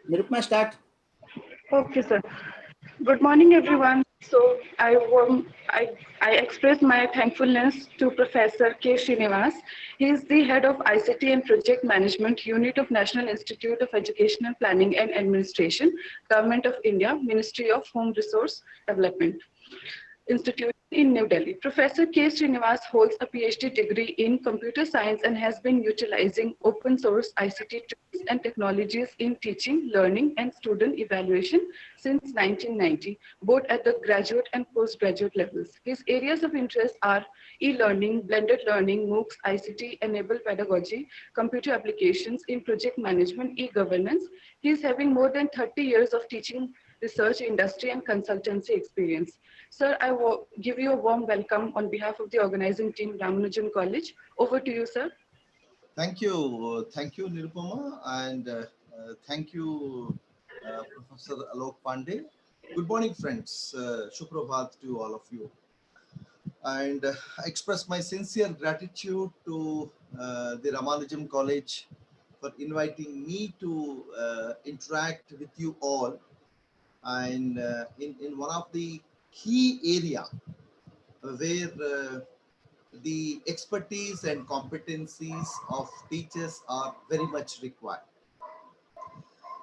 Nirupma, start. Okay, sir. Good morning, everyone. So I express my thankfulness to Professor K. Srinivas. He is the head of ICT and Project Management Unit of National Institute of Educational Planning and Administration, Government of India, Ministry of Home Resource Development. Institute in New Delhi. Professor K. Srinivas holds a PhD degree in computer science and has been utilizing open source ICT tools and technologies in teaching, learning, and student evaluation since 1990, both at the graduate and postgraduate levels. His areas of interest are e-learning, blended learning, MOOCs, ICT-enabled pedagogy, computer applications in project management, e-governance. He is having more than 30 years of teaching, research, industry, and consultancy experience. Sir, I will give you a warm welcome on behalf of the organizing team, Ramanujan College. Over to you, sir. Thank you, Nirupama, and thank you, Professor Alok Pandey. Good morning, friends. Shubhrabhat to all of you. And I express my sincere gratitude to the Ramanujan College for inviting me to interact with you all. And in one of the key area where the expertise and competencies of teachers are very much required.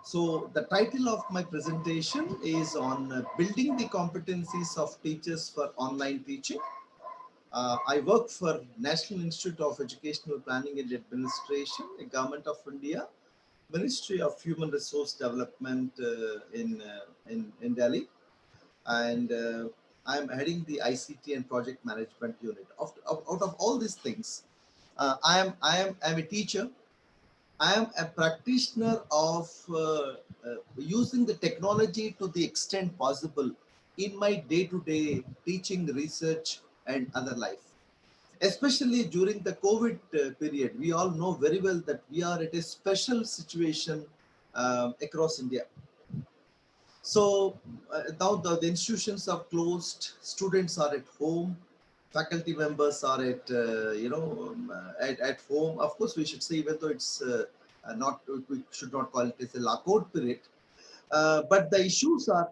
So the title of my presentation is on building the competencies of teachers for online teaching. I work for National Institute of Educational Planning and Administration, a Government of India, Ministry of Human Resource Development in Delhi. And I'm heading the ICT and project management unit. Out of all these things, I'm a teacher. I am a practitioner of using the technology to the extent possible in my day-to-day teaching, research, and other life. Especially during the COVID period, we all know very well that we are at a special situation across India. So now the institutions are closed, students are at home, faculty members are at at home. Of course, we should say, even though it's not, we should not call it as a lockout period, but the issues are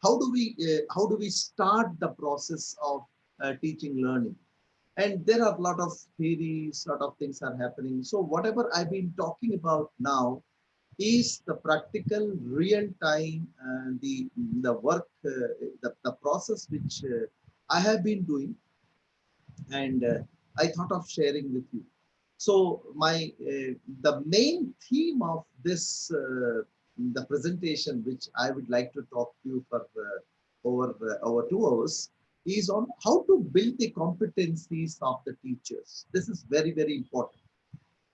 how do we start the process of teaching learning? And there are a lot of theories, a lot of things are happening. So whatever I've been talking about now is the practical, real time, the work, the process which I have been doing, and I thought of sharing with you. So the main theme of this the presentation, which I would like to talk to you for over 2 hours, is on how to build the competencies of the teachers. This is very important.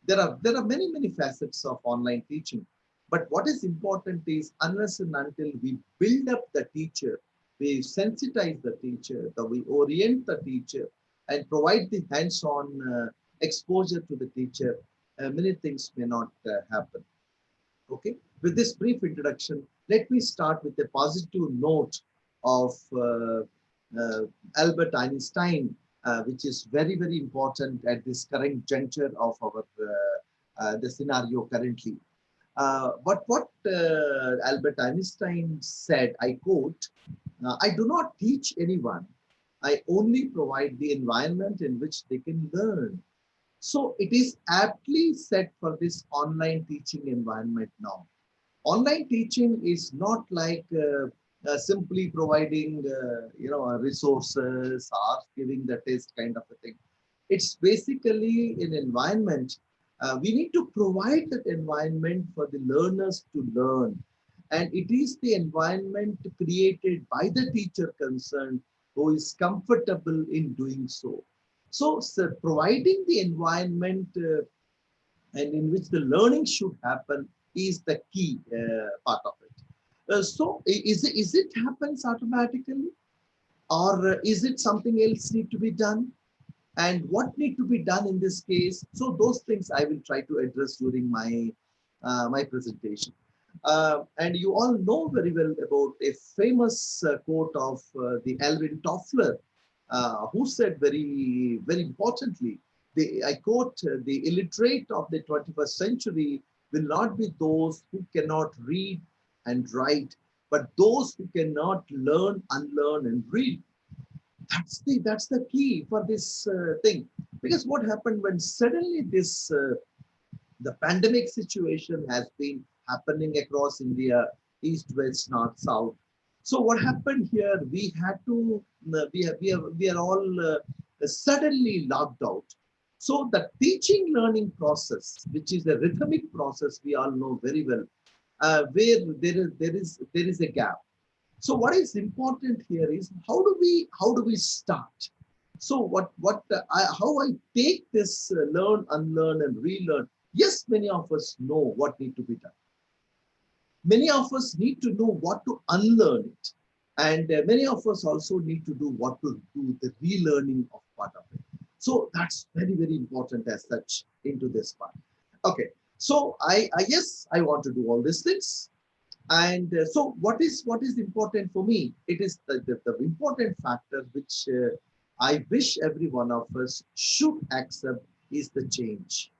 There are many facets of online teaching, but what is important is, unless and until we build up the teacher, we sensitize the teacher, that we orient the teacher and provide the hands-on exposure to the teacher, many things may not happen. Okay, with this brief introduction, let me start with a positive note of Albert Einstein, which is very important at this current juncture of our the scenario currently. What Albert Einstein said, I quote, "I do not teach anyone. I only provide the environment in which they can learn." So it is aptly set for this online teaching environment now. Online teaching is not like simply providing resources or giving the test kind of a thing. It's basically an environment. We need to provide that environment for the learners to learn, and it is the environment created by the teacher concerned who is comfortable in doing so. So, providing the environment and in which the learning should happen is the key part of it. Is it happens automatically, or is it something else need to be done? And what need to be done in this case? So those things I will try to address during my my presentation. And you all know very well about a famous quote of the Alvin Toffler, who said very importantly, I quote, "The illiterate of the 21st century will not be those who cannot read and write, but those who cannot learn, unlearn, and read. That's the key for this thing. Because what happened when suddenly this the pandemic situation has been happening across India, east, west, north, south. So what happened here? We had to we are all suddenly locked out. So the teaching learning process, which is a rhythmic process, we all know very well, where there is a gap. So what is important here is how do we start? So how I take this learn, unlearn, and relearn. Yes, many of us know what need to be done. Many of us need to know what to unlearn it, and many of us also need to do what to do the relearning of part of it. So that's very important as such into this part. Okay, so I yes, I want to do all these things. And so what is important for me? It is the important factor which I wish every one of us should accept is the change.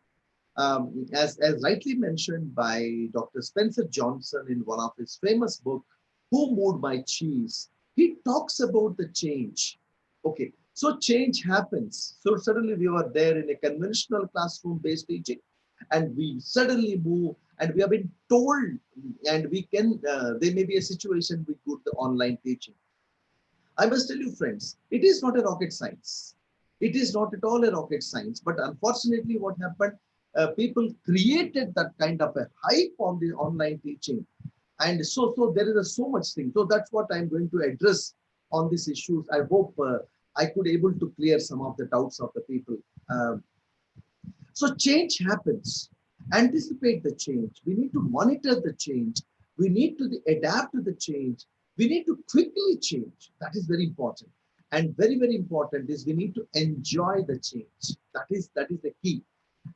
As rightly mentioned by Dr. Spencer Johnson in one of his famous book, Who Moved My Cheese, he talks about the change. Okay, so change happens. So suddenly we were there in a conventional classroom-based teaching, and we suddenly move, and we have been told, and we can, there may be a situation with good online teaching. I must tell you, friends, it is not a rocket science. It is not at all a rocket science. But unfortunately, what happened? People created that kind of a hype on the online teaching, and so there is so much thing. So that's what I'm going to address on these issues. I hope I could able to clear some of the doubts of the people. So change happens. Anticipate the change. We need to monitor the change. We need to adapt to the change. We need to quickly change. That is very important. And very important is we need to enjoy the change. That is the key.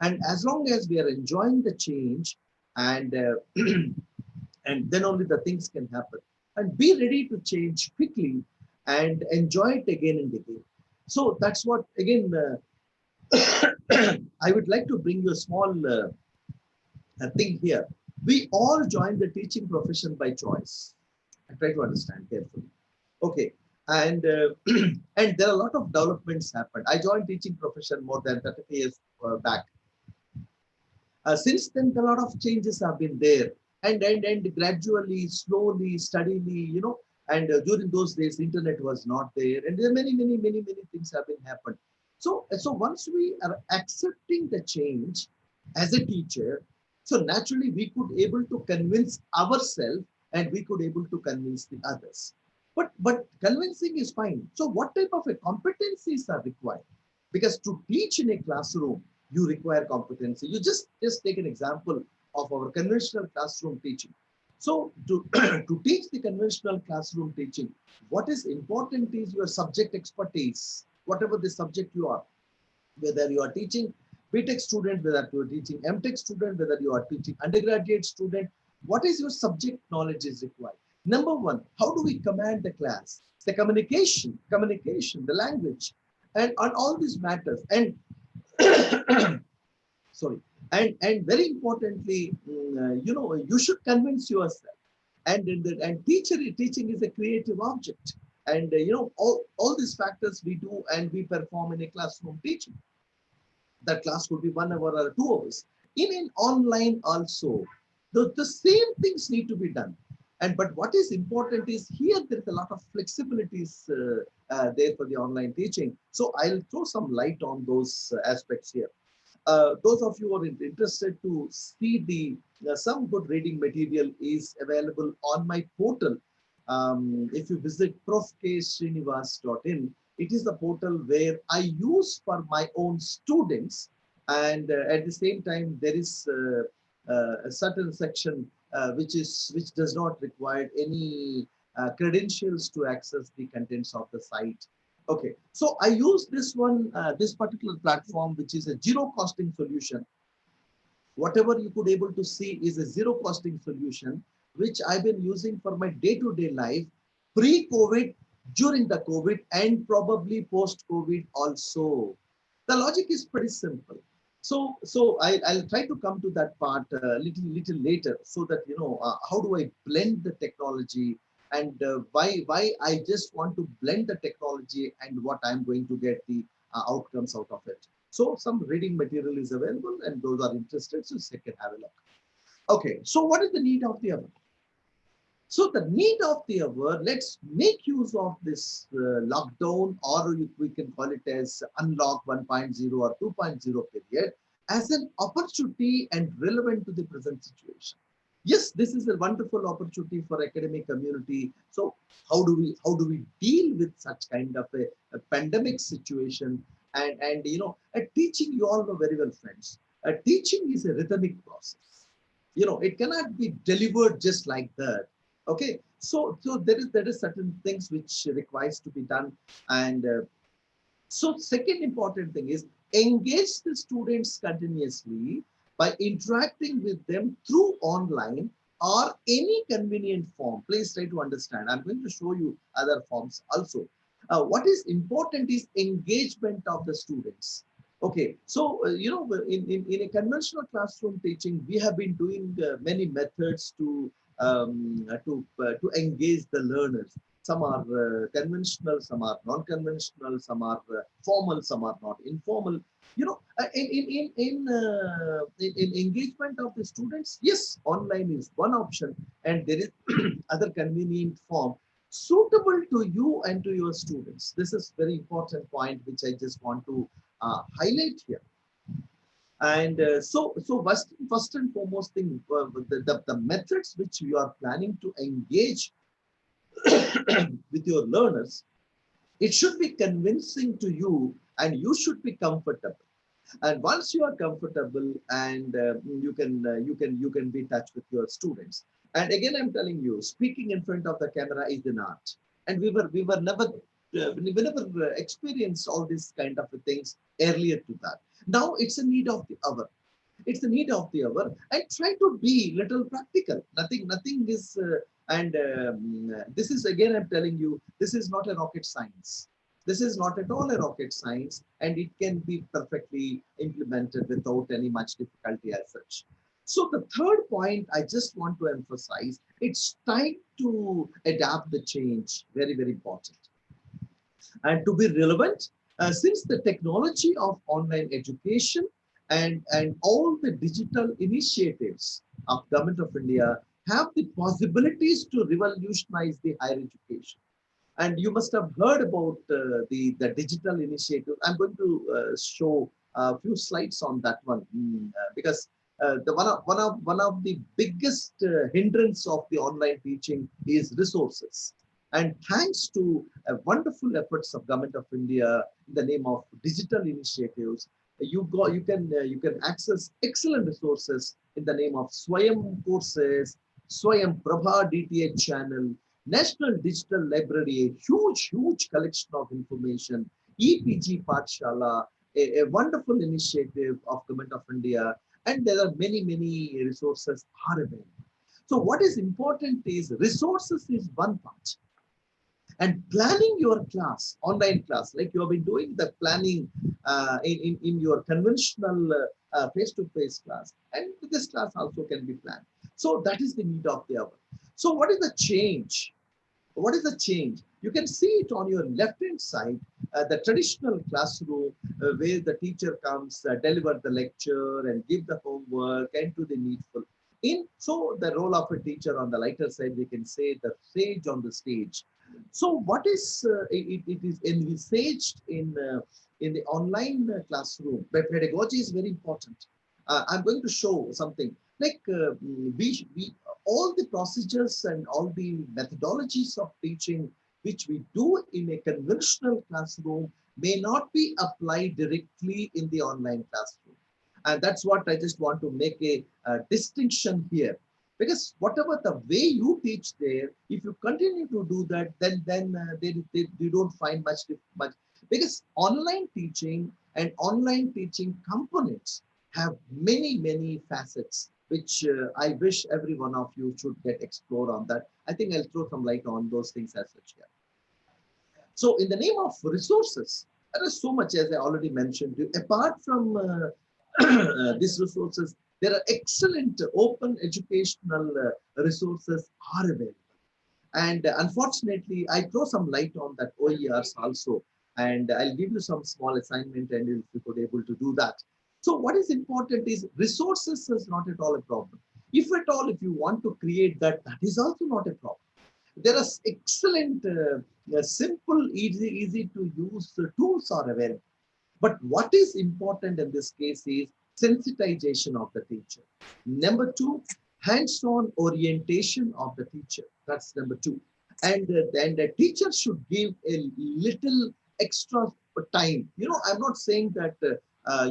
And as long as we are enjoying the change, and and then only the things can happen. And be ready to change quickly and enjoy it again and again. So that's what again. I would like to bring you a small thing here. We all join the teaching profession by choice. I try to understand carefully. Okay, and and there are a lot of developments happened. I joined teaching profession more than 30 years back. Since then, a lot of changes have been there, and gradually, slowly, steadily, And during those days, internet was not there, and there are many things have been happened. So once we are accepting the change as a teacher, so naturally we could able to convince ourselves, and we could able to convince the others. But convincing is fine. So what type of a competencies are required? Because to teach in a classroom, you require competency. You just take an example of our conventional classroom teaching. So to, to teach the conventional classroom teaching, what is important is your subject expertise, whatever the subject you are, whether you are teaching BTech student, whether you are teaching MTech student, whether you are teaching undergraduate student, what is your subject knowledge is required. Number one, how do we command the class? The communication, the language, and all these matters. And sorry, and very importantly, you should convince yourself. And teaching is a creative object. And all these factors we do and we perform in a classroom teaching. That class could be 1 hour or 2 hours. In an online also, the same things need to be done. And but what is important is here there is a lot of flexibilities there for the online teaching. So I'll throw some light on those aspects here. Those of you who are interested to see the some good reading material is available on my portal. If you visit profksrinivas.in, it is the portal where I use for my own students, and at the same time there is a certain section which does not require any credentials to access the contents of the site. Okay, so I use this one, this particular platform, which is a zero costing solution. Whatever you could able to see is a zero costing solution, which I've been using for my day-to-day life, pre-COVID, during the COVID, and probably post-COVID also. The logic is pretty simple. I'll try to come to that part little later, so that how do I blend the technology, and why I just want to blend the technology and what I'm going to get the outcomes out of it. So some reading material is available, and those are interested, so you can have a look. Okay, so what is the need of the hour? So the need of the hour, let's make use of this lockdown, or we can call it as unlock 1.0 or 2.0 period, as an opportunity and relevant to the present situation. Yes, this is a wonderful opportunity for academic community. So how do we deal with such kind of a pandemic situation? And teaching, you all know very well, friends. Teaching is a rhythmic process. It cannot be delivered just like that. Okay, so there is certain things which requires to be done. And so second important thing is engage the students continuously by interacting with them through online or any convenient form. Please try to understand. I'm going to show you other forms also. What is important is engagement of the students. Okay, so in a conventional classroom teaching, we have been doing many methods to engage the learners. Some are conventional, some are non-conventional, some are formal, some are not informal. In engagement of the students, yes, online is one option, and there is other convenient form suitable to you and to your students. This is very important point which I just want to highlight here. And so first and foremost thing, the methods which you are planning to engage with your learners, it should be convincing to you, and you should be comfortable. And once you are comfortable, and you can be in touch with your students. And again, I'm telling you, speaking in front of the camera is an art, and we were never experienced all these kind of things earlier to that. Now it's a need of the hour. It's the need of the hour, and try to be little practical. Nothing is and this is, again, I'm telling you, this is not a rocket science. This is not at all a rocket science, and it can be perfectly implemented without any much difficulty as such. So the third point I just want to emphasize, it's time to adapt the change. Very, very important. And to be relevant, since the technology of online education and all the digital initiatives of Government of India have the possibilities to revolutionize the higher education. And you must have heard about the digital initiative. I'm going to show a few slides on that one, because the one of the biggest hindrance of the online teaching is resources. And thanks to wonderful efforts of Government of India in the name of digital initiatives, you can access excellent resources in the name of Swayam courses, Swayam Prabha DTH channel, National Digital Library, a huge collection of information, EPG Pathshala, a wonderful initiative of Government of India, and there are many resources are available. So what is important is resources is one part, and planning your class, online class, like you have been doing the planning in your conventional face-to-face class, and this class also can be planned. So that is the need of the hour. So what is the change? What is the change? You can see it on your left-hand side, the traditional classroom where the teacher comes, deliver the lecture and give the homework and do the needful. So the role of a teacher on the lighter side, we can say the sage on the stage. So what is it is envisaged in the online classroom. But pedagogy is very important. I'm going to show something like we all the procedures and all the methodologies of teaching which we do in a conventional classroom may not be applied directly in the online classroom. And that's what I just want to make a distinction here. Because whatever the way you teach there, if you continue to do that, then they don't find much. Because online teaching and online teaching components have many facets, which I wish every one of you should get explored on that. I think I'll throw some light on those things as such here. So in the name of resources, there is so much, as I already mentioned. Apart from these resources, there are excellent open educational resources are available. And unfortunately, I throw some light on that OERs also. And I'll give you some small assignment and if you could able to do that. So what is important is resources is not at all a problem. If at all, if you want to create that, that is also not a problem. There are excellent, simple, easy to use tools are available. But what is important in this case is sensitization of the teacher. Number two, hands-on orientation of the teacher. That's number two. And the teacher should give a little extra time. You know, I'm not saying that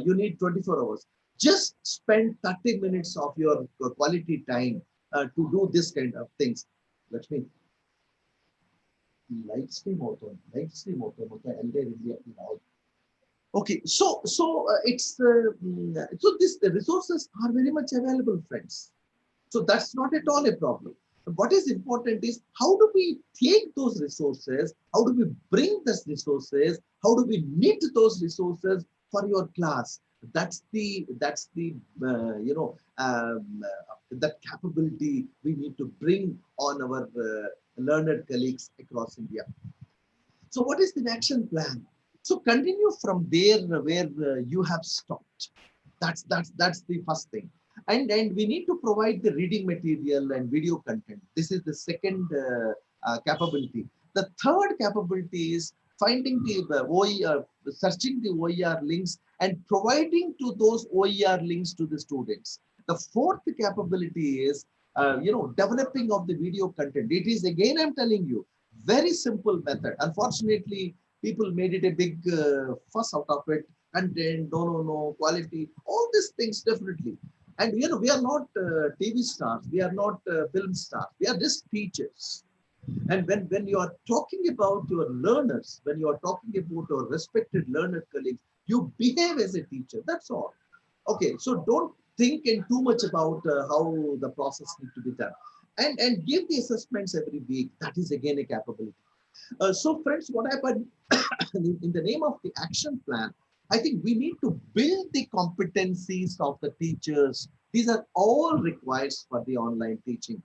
you need 24 hours. Just spend 30 minutes of your quality time to do this kind of things. Let me live stream auto, okay, so this the resources are very much available, friends. So that's not at all a problem. What is important is how do we take those resources? How do we bring those resources? How do we knit those resources for your class? That's the that capability we need to bring on our learned colleagues across India. So what is the action plan? So continue from there where you have stopped. That's the first thing. And we need to provide the reading material and video content. This is the second capability. The third capability is finding the OER, searching the OER links and providing to those OER links to the students. The fourth capability is developing of the video content. It is again, I'm telling you, very simple method. Unfortunately, people made it a big fuss out of it. Content, no, quality, all these things definitely. And we are not TV stars, we are not film stars, we are just teachers. And when you are talking about your learners, when you are talking about your respected learner colleagues, you behave as a teacher. That's all. Okay, so don't think in too much about how the process needs to be done. And give the assessments every week. That is again a capability. So friends, what happened in the name of the action plan, I think we need to build the competencies of the teachers. These are all required for the online teaching.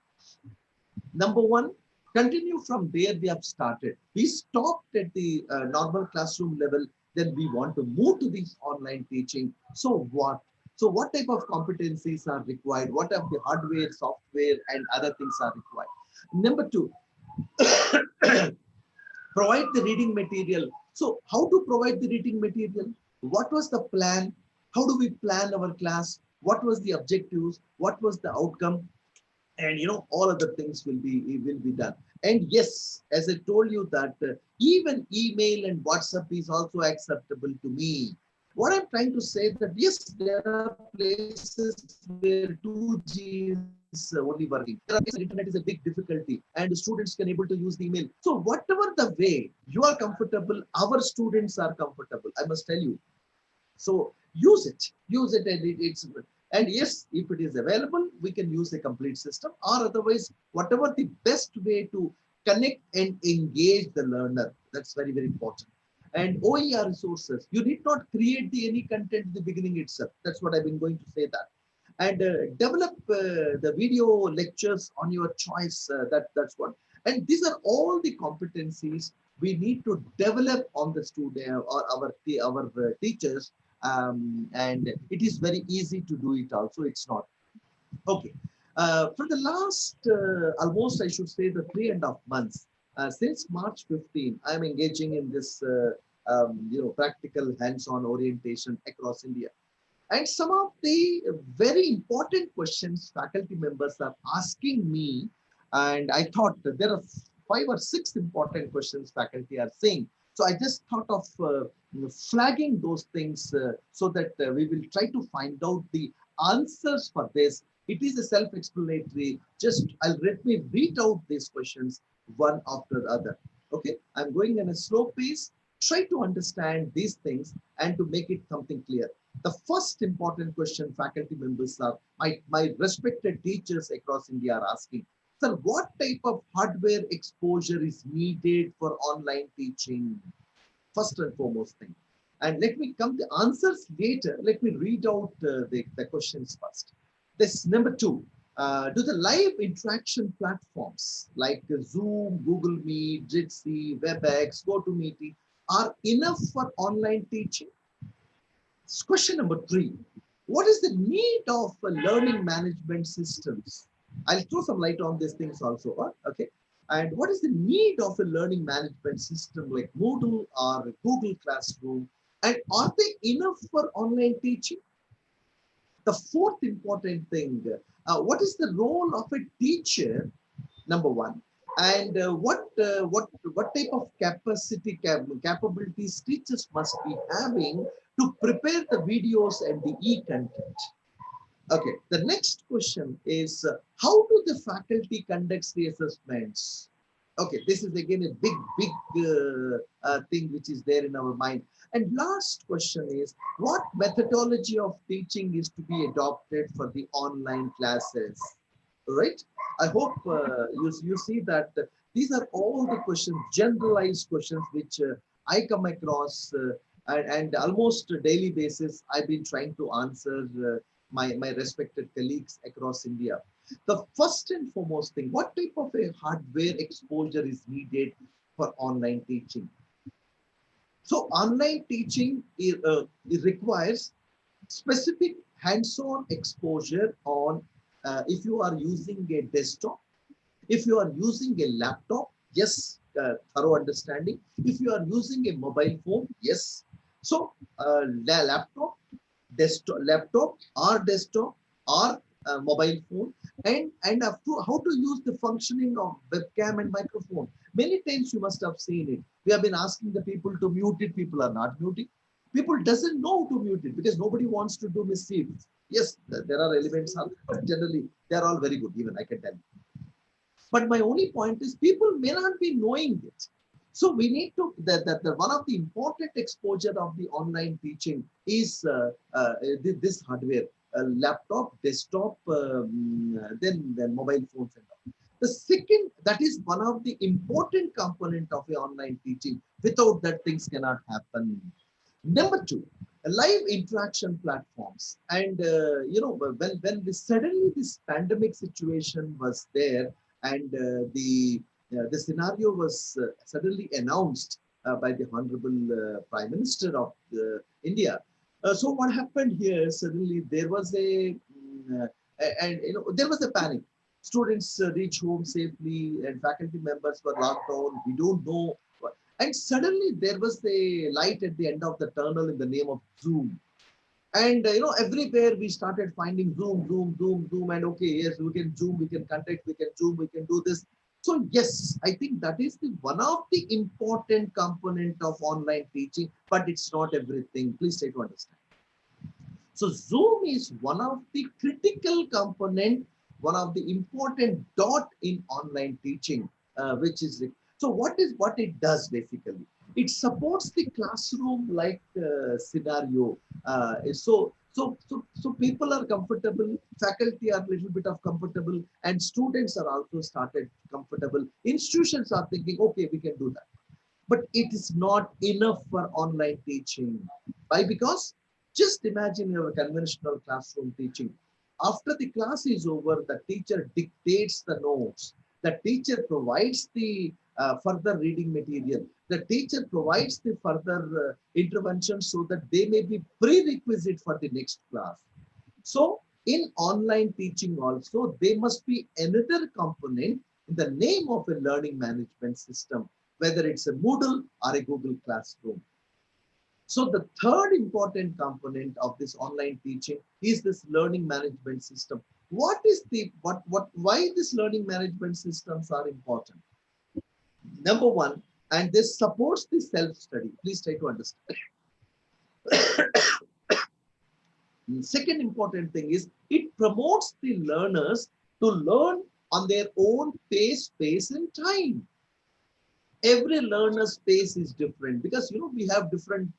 Number one, continue from where we have started. We stopped at the normal classroom level, then we want to move to this online teaching. So what? So what type of competencies are required? What are the hardware, software, and other things are required? Number two, provide the reading material. So how to provide the reading material? What was the plan? How do we plan our class? What was the objectives? What was the outcome? And all other things will be done. And yes, as I told you that even email and WhatsApp is also acceptable to me. What I'm trying to say that yes, there are places where 2G is only working. There are places where internet is a big difficulty and students can able to use the email. So whatever the way you are comfortable, our students are comfortable, I must tell you. So use it, and and yes, if it is available, we can use a complete system, or otherwise, whatever the best way to connect and engage the learner. That's very, very important. And OER resources, you need not create any content in the beginning itself. That's what I've been going to say that. And develop the video lectures on your choice. That's what. And these are all the competencies we need to develop on the student or our teachers. And it is very easy to do it also. It's not. Okay. For the last, almost I should say the 3.5 months, since March 15, I'm engaging in this, practical hands-on orientation across India. And some of the very important questions faculty members are asking me, and I thought that there are 5 or 6 important questions faculty are saying. So I just thought of flagging those things so that we will try to find out the answers for this. It is a self-explanatory. Just let me read out these questions one after the other. Okay, I'm going in a slow pace. Try to understand these things and to make it something clear. The first important question faculty members are, my respected teachers across India are asking, sir, what type of hardware exposure is needed for online teaching? First and foremost thing. And let me come the answers later. Let me read out the questions first. This number two. Do the live interaction platforms like Zoom, Google Meet, Jitsi, WebEx, GoToMeeting are enough for online teaching? Question number three. What is the need of learning management systems? I'll throw some light on these things also. Okay. And what is the need of a learning management system like Moodle or Google Classroom? And are they enough for online teaching? The fourth important thing, what is the role of a teacher? Number one, and what type of capabilities teachers must be having to prepare the videos and the e-content. Okay, the next question is how do the faculty conduct the assessments? Okay, this is again a big thing which is there in our mind. And last question is what methodology of teaching is to be adopted for the online classes? Right? I hope you see that these are all the questions, generalized questions which I come across and almost daily basis I've been trying to answer my respected colleagues across India. The first and foremost thing, what type of a hardware exposure is needed for online teaching? So online teaching it requires specific hands-on exposure on if you are using a desktop, if you are using a laptop, yes, thorough understanding. If you are using a mobile phone, yes. So laptop or desktop or mobile phone, and how to use the functioning of webcam and microphone. Many times you must have seen it. We have been asking the people to mute it. People are not muting. People doesn't know how to mute it because nobody wants to do mischief. Yes, there are elements, but generally they are all very good. Even I can tell you. But my only point is people may not be knowing it. So we need to, the one of the important exposure of the online teaching is this hardware, laptop, desktop, then mobile phones and all. The second, that is one of the important component of the online teaching. Without that, things cannot happen. Number two, live interaction platforms. And when suddenly this pandemic situation was there, and the scenario was suddenly announced by the Honorable Prime Minister of India. So what happened here? Suddenly there was and there was a panic. Students reach home safely, and faculty members were locked down. We don't know. And suddenly there was a light at the end of the tunnel in the name of Zoom. And everywhere we started finding Zoom, and okay, yes, we can Zoom, we can contact, we can Zoom, we can do this. So yes, I think that is the one of the important component of online teaching, but it's not everything. Please try to understand. So Zoom is one of the critical component, one of the important dot in online teaching, which is so what it does basically. It supports the classroom like scenario. So people are comfortable, faculty are a little bit of comfortable, and students are also started comfortable. Institutions are thinking, okay, we can do that. But it is not enough for online teaching. Why? Because just imagine your conventional classroom teaching. After the class is over, the teacher dictates the notes. The teacher provides the further reading material. The teacher provides the further intervention so that they may be prerequisite for the next class. So in online teaching also, there must be another component in the name of a learning management system, whether it's a Moodle or a Google Classroom. So the third important component of this online teaching is this learning management system. Why these learning management systems are important? Number one, and this supports the self-study. Please try to understand. Second important thing is it promotes the learners to learn on their own pace, space, and time. Every learner's pace is different because we have different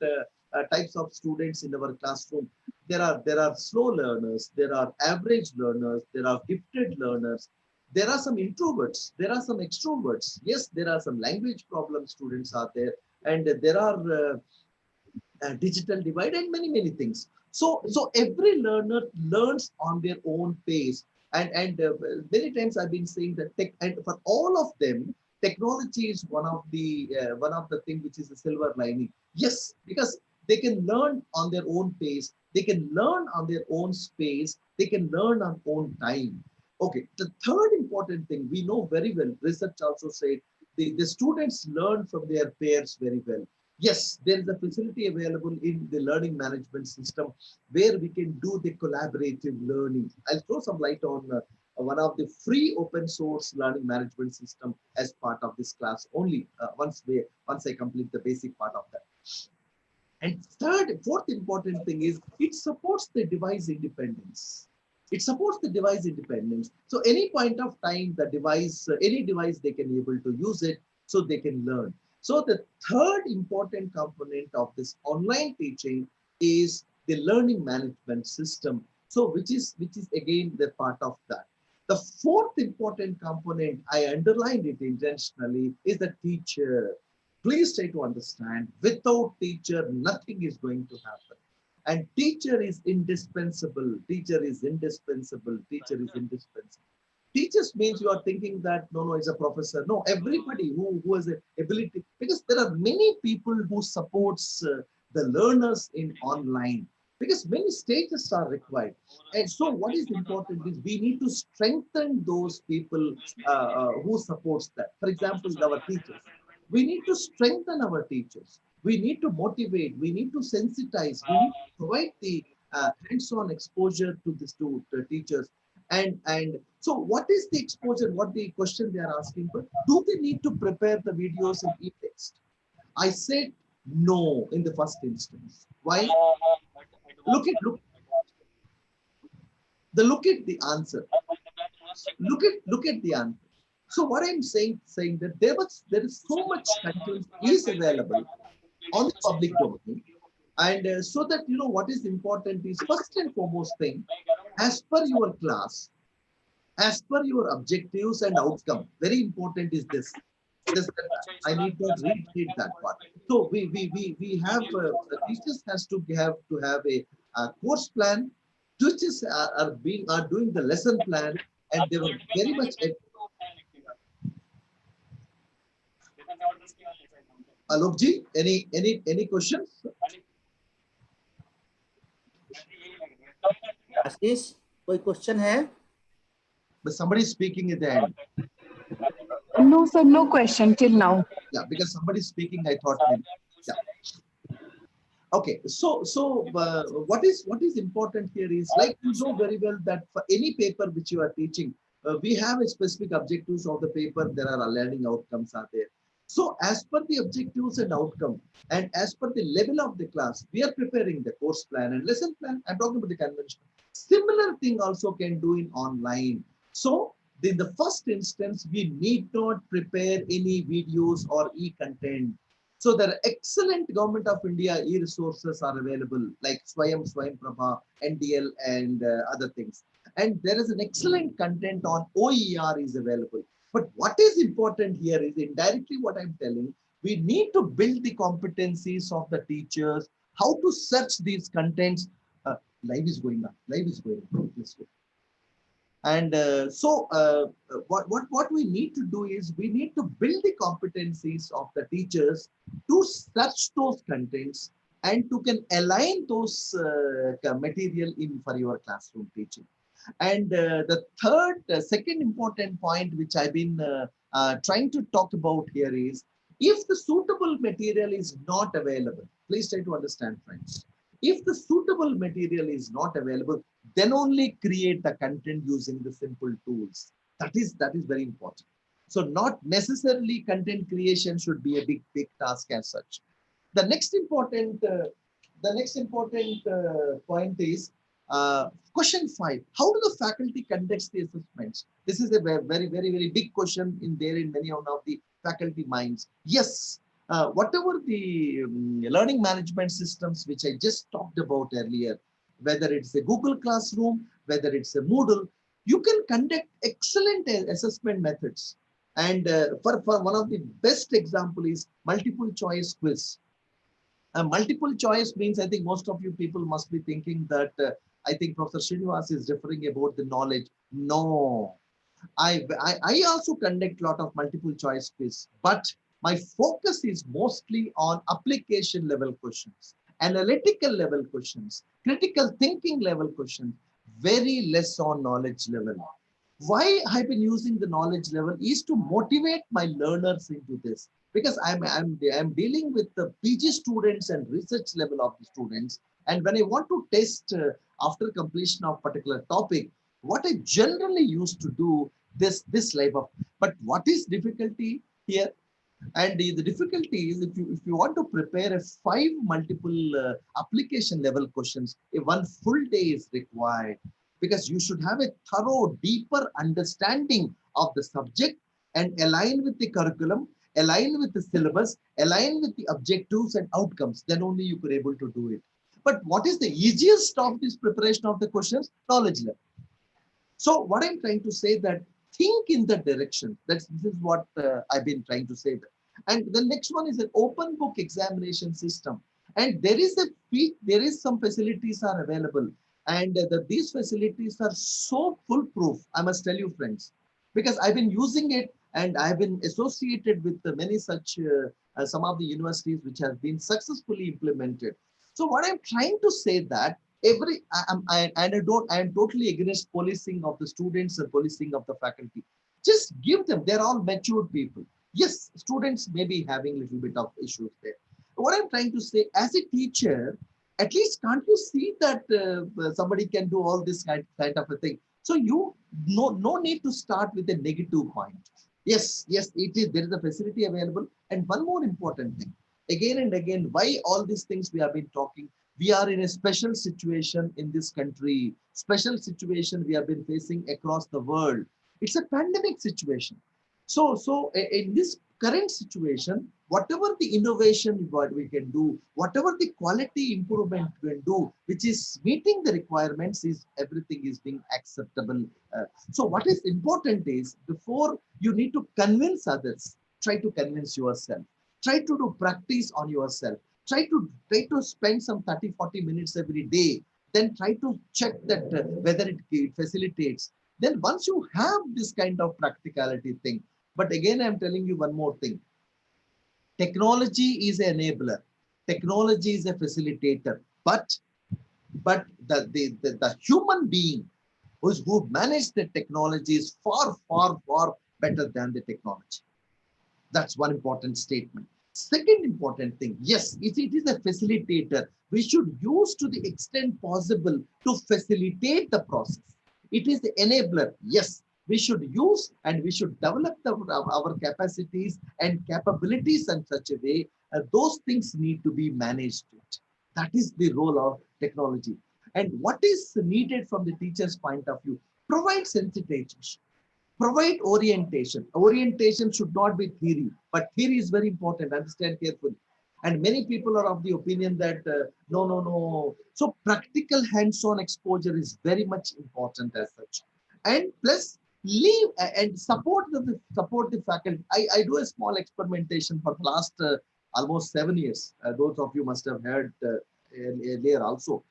types of students in our classroom. There are slow learners, there are average learners, there are gifted learners, there are some introverts, there are some extroverts. Yes, there are some language problem students are there, and there are digital divide, and many things. So every learner learns on their own pace, and many times I've been saying that tech, and for all of them, technology is one of the thing which is a silver lining. Yes, because they can learn on their own pace, they can learn on their own space, they can learn on own time. Okay, the third important thing we know very well, research also said the students learn from their peers very well. Yes, there is a facility available in the learning management system where we can do the collaborative learning. I'll throw some light on one of the free open source learning management system as part of this class only, once I complete the basic part of that. And fourth important thing is it supports the device independence. It supports the device independence. So any point of time, the device, any device, they can able to use it, so they can learn. So the third important component of this online teaching is the learning management system. So which is again the part of that. The fourth important component, I underlined it intentionally, is the teacher. Please try to understand, without teacher, nothing is going to happen. And teacher is indispensable. Teacher is indispensable. Teacher is indispensable. Teachers means you are thinking that no, it's a professor. No, everybody who has the ability, because there are many people who supports the learners in online, because many stages are required. And so what is important is we need to strengthen those people who supports that. For example, our teachers. We need to strengthen our teachers. We need to motivate. We need to sensitize. We need to provide the hands-on exposure to this to the teachers. And so what is the exposure? What the question they are asking for? Do they need to prepare the videos in e-text? I said no in the first instance. Why? Look at the answer. Look at the answer. So what I'm saying that there is so much content is available on the public domain, and so that what is important is first and foremost thing, as per your class, as per your objectives and outcome. Very important is this. This I need not repeat that part. So we have the teachers has to have a course plan. Teachers are doing the lesson plan, and they were very much. Alokji, any questions? आशीष कोई question है? But somebody is speaking at the end. No, sir, no question till now. Yeah, because somebody is speaking, I thought maybe. Yeah. Okay, so what is important here is, like you know very well that for any paper which you are teaching, we have a specific objectives of the paper. There are learning outcomes are there. So as per the objectives and outcome, and as per the level of the class, we are preparing the course plan and lesson plan. I'm talking about the convention. Similar thing also can do in online. So in the first instance, we need not prepare any videos or e-content. So there are excellent Government of India e-resources are available, like Swayam Prabha, NDL, and other things. And there is an excellent content on OER is available. But what is important here is indirectly what I'm telling, we need to build the competencies of the teachers, how to search these contents. Live is going on. Live is going on. Let's go. And what we need to do is we need to build the competencies of the teachers to search those contents and to can align those material in for your classroom teaching. And second important point which I've been trying to talk about here is, if the suitable material is not available, please try to understand, friends. If the suitable material is not available, then only create the content using the simple tools. That is very important. So not necessarily content creation should be a big task as such. The next important point is question 5. How do the faculty conduct the assessments? This is a very big question in many of the faculty minds. Yes, whatever the learning management systems which I just talked about earlier, whether it's a Google Classroom, whether it's a Moodle, you can conduct excellent assessment methods. And for one of the best example is multiple choice quiz. Multiple choice means, I think most of you people must be thinking that I think Professor Srinivas is referring about the knowledge. No, I also conduct a lot of multiple choice quiz, but my focus is mostly on application level questions, analytical level questions, critical thinking level questions, very less on knowledge level. Why I've been using the knowledge level is to motivate my learners into this, because I'm dealing with the PG students and research level of the students, and when I want to test after completion of particular topic, what I generally used to do this level. But what is difficulty here? And the difficulty is, if you want to prepare a 5 multiple application level questions, a 1 full day is required, because you should have a thorough, deeper understanding of the subject and align with the curriculum, align with the syllabus, align with the objectives and outcomes. Then only you could able to do it. But what is the easiest of this preparation of the questions? Knowledge level. So what I'm trying to say that think in that direction. This is what I've been trying to say. And the next one is an open book examination system. And there is some facilities are available. And these facilities are so foolproof, I must tell you, friends, because I've been using it and I've been associated with many such, some of the universities which have been successfully implemented. So what I'm trying to say that I am totally against policing of the students and policing of the faculty. Just give them, they're all matured people. Yes, students may be having a little bit of issues there. What I'm trying to say, as a teacher, at least can't you see that somebody can do all this kind of a thing? So no need to start with a negative point. Yes, it is, there is a facility available. And one more important thing, again and again, why all these things we have been talking, we are in a special situation in this country, special situation we have been facing across the world. It's a pandemic situation. So in this current situation, whatever the innovation what we can do, whatever the quality improvement we can do, which is meeting the requirements, is everything is being acceptable. So what is important is, before you need to convince others, try to convince yourself. Try to do practice on yourself. Try to spend some 30-40 minutes every day. Then try to check that whether it facilitates. Then once you have this kind of practicality thing, but again, I'm telling you one more thing. Technology is an enabler. Technology is a facilitator. But the human being who managed the technology is far better than the technology. That's one important statement. Second important thing, yes, it is a facilitator. We should use to the extent possible to facilitate the process. It is the enabler. Yes, we should use and we should develop our capacities and capabilities in such a way those things need to be managed. That is the role of technology. And what is needed from the teacher's point of view? Provide sensitization. Provide orientation. Orientation should not be theory, but theory is very important. Understand carefully. And many people are of the opinion that no. So practical hands-on exposure is very much important as such. And plus, leave and support the faculty. I do a small experimentation for the last almost 7 years. Those of you must have heard earlier also.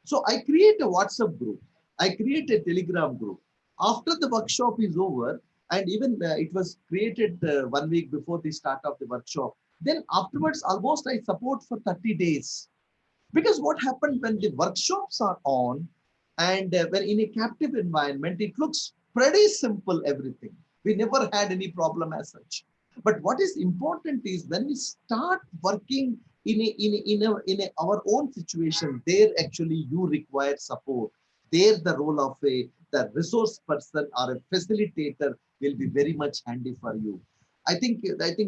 So I create a WhatsApp group. I create a Telegram group. After the workshop is over, and even it was created 1 week before the start of the workshop, then afterwards, almost I support for 30 days. Because what happened when the workshops are on and when in a captive environment, it looks pretty simple, everything. We never had any problem as such. But what is important is when we start working our own situation, there actually you require support. There the role of the resource person or a facilitator will be very much handy for you. I think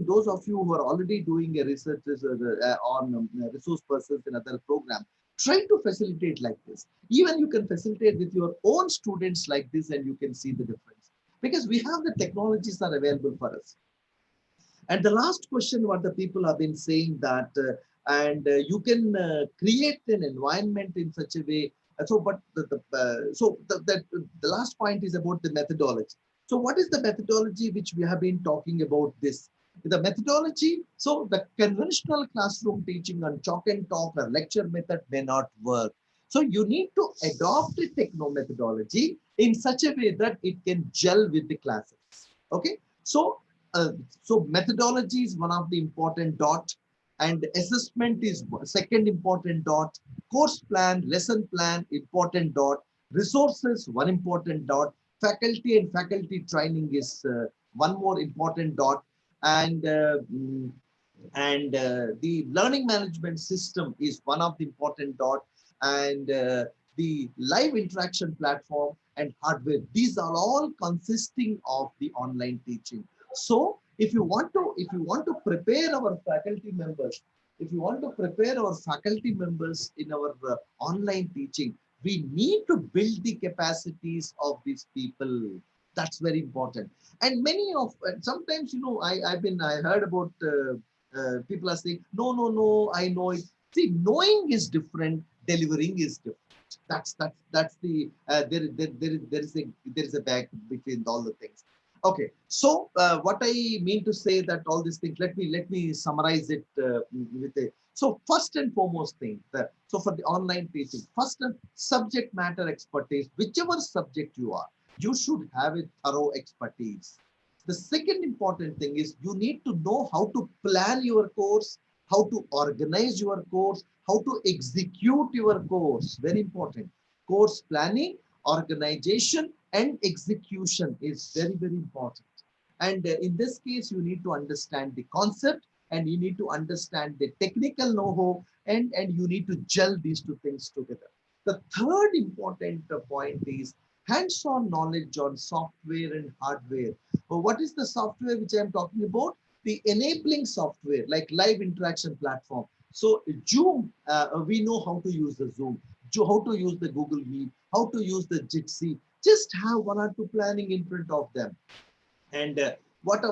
those of you who are already doing a research on resource persons in other program, try to facilitate like this. Even you can facilitate with your own students like this, and you can see the difference, because we have the technologies are available for us. And the last question, what the people have been saying that, you can create an environment in such a way. The last point is about the methodology. So what is the methodology which we have been talking about this? The methodology, so the conventional classroom teaching on chalk and talk or lecture method may not work. So you need to adopt a techno methodology in such a way that it can gel with the classes. Okay, uh, so methodology is one of the important dot, and assessment is second important dot. Course plan, lesson plan, important dot. Resources, one important dot. Faculty and faculty training is one more important dot, and the learning management system is one of the important dot, and the live interaction platform and hardware, these are all consisting of the online teaching. So if you want to prepare our faculty members, if you want to prepare our faculty members in our online teaching, we need to build the capacities of these people. That's very important. And many of sometimes, I heard about people are saying, no, I know it. See, knowing is different, delivering is different. That's the there is a back between all the things. Okay, so what I mean to say that all these things, let me summarize it with a, so first and foremost thing that, so for the online teaching, first subject matter expertise, whichever subject you are, you should have a thorough expertise. The second important thing is you need to know how to plan your course, how to organize your course, how to execute your course. Very important. Course planning, organization, and execution is very, very important. And in this case, you need to understand the concept, and you need to understand the technical know-how, and you need to gel these two things together. The third important point is hands-on knowledge on software and hardware. What is the software which I am talking about? The enabling software like live interaction platform. So Zoom, we know how to use the Zoom, how to use the Google Meet, how to use the Jitsi. Just have one or two planning in front of them. And what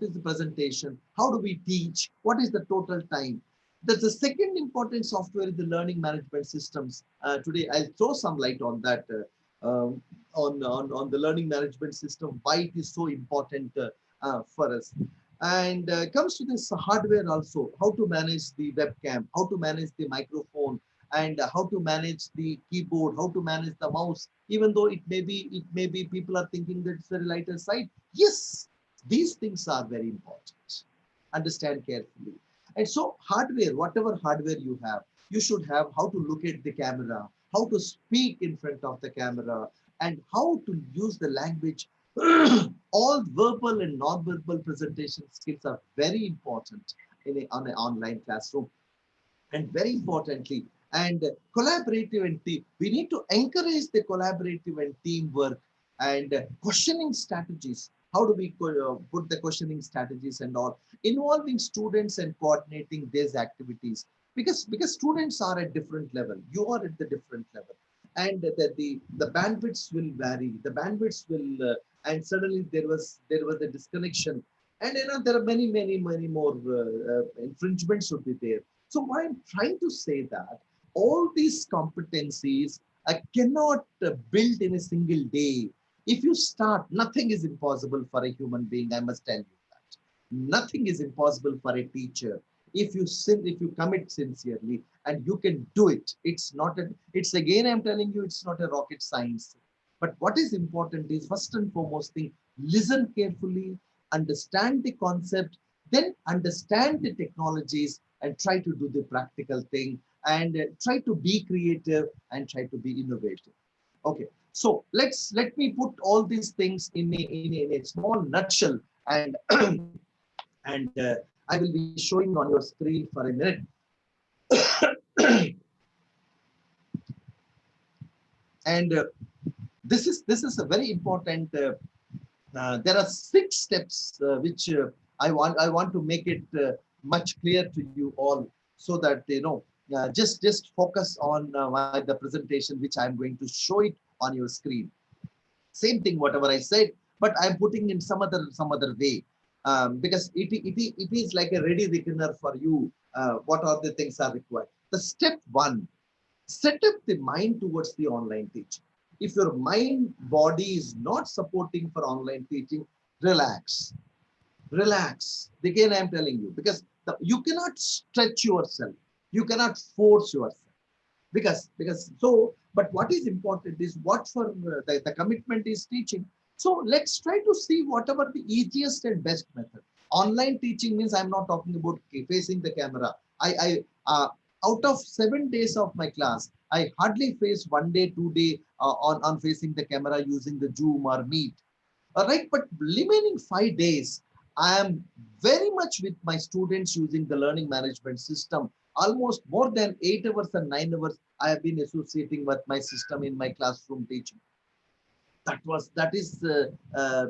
is the presentation? How do we teach? What is the total time? The second important software is the learning management systems. Today, I'll throw some light on that, on the learning management system, why it is so important for us. And comes to this hardware also, how to manage the webcam, how to manage the microphone, and how to manage the keyboard, how to manage the mouse. Even though it may be people are thinking that it's very lighter side. Yes, these things are very important. Understand carefully. And so hardware, whatever hardware you have, you should have how to look at the camera, how to speak in front of the camera, and how to use the language. All verbal and non-verbal presentation skills are very important on an online classroom. And very importantly, and collaborative and team, we need to encourage the collaborative and teamwork, and questioning strategies. How do we put the questioning strategies and all, involving students and coordinating these activities, because students are at different level, you are at the different level, and the bandwidths will vary, the bandwidths will and suddenly there was a disconnection, and there are many more infringements should be there. So what I'm trying to say that all these competencies cannot build in a single day. If you start, nothing is impossible for a human being. I must tell you that nothing is impossible for a teacher. If you commit sincerely, and you can do it. It's not a. It's again, I'm telling you, it's not a rocket science. But what is important is first and foremost thing: listen carefully, understand the concept, then understand the technologies, and try to do the practical thing, and try to be creative and try to be innovative. Okay, so let me put all these things in a small nutshell, and and I will be showing on your screen for a minute. And this is a very important. There are 6 steps which I want to make it much clear to you all, so that just focus on the presentation which I'm going to show it on your screen. Same thing, whatever I said, but I'm putting in some other way, because it is like a ready reckoner for you. What are the things are required? The step 1: set up the mind towards the online teaching. If your mind body is not supporting for online teaching, relax. Relax. Again, I am telling you, because you cannot stretch yourself. You cannot force yourself. Because so, but what is important is what for the commitment is teaching. So let's try to see whatever the easiest and best method. Online teaching means I'm not talking about facing the camera. I out of 7 days of my class, I hardly face 1 day, 2 day on facing the camera using the Zoom or Meet. All right, but remaining 5 days, I am very much with my students using the learning management system. Almost more than 8 hours and 9 hours, I have been associating with my system in my classroom teaching. That is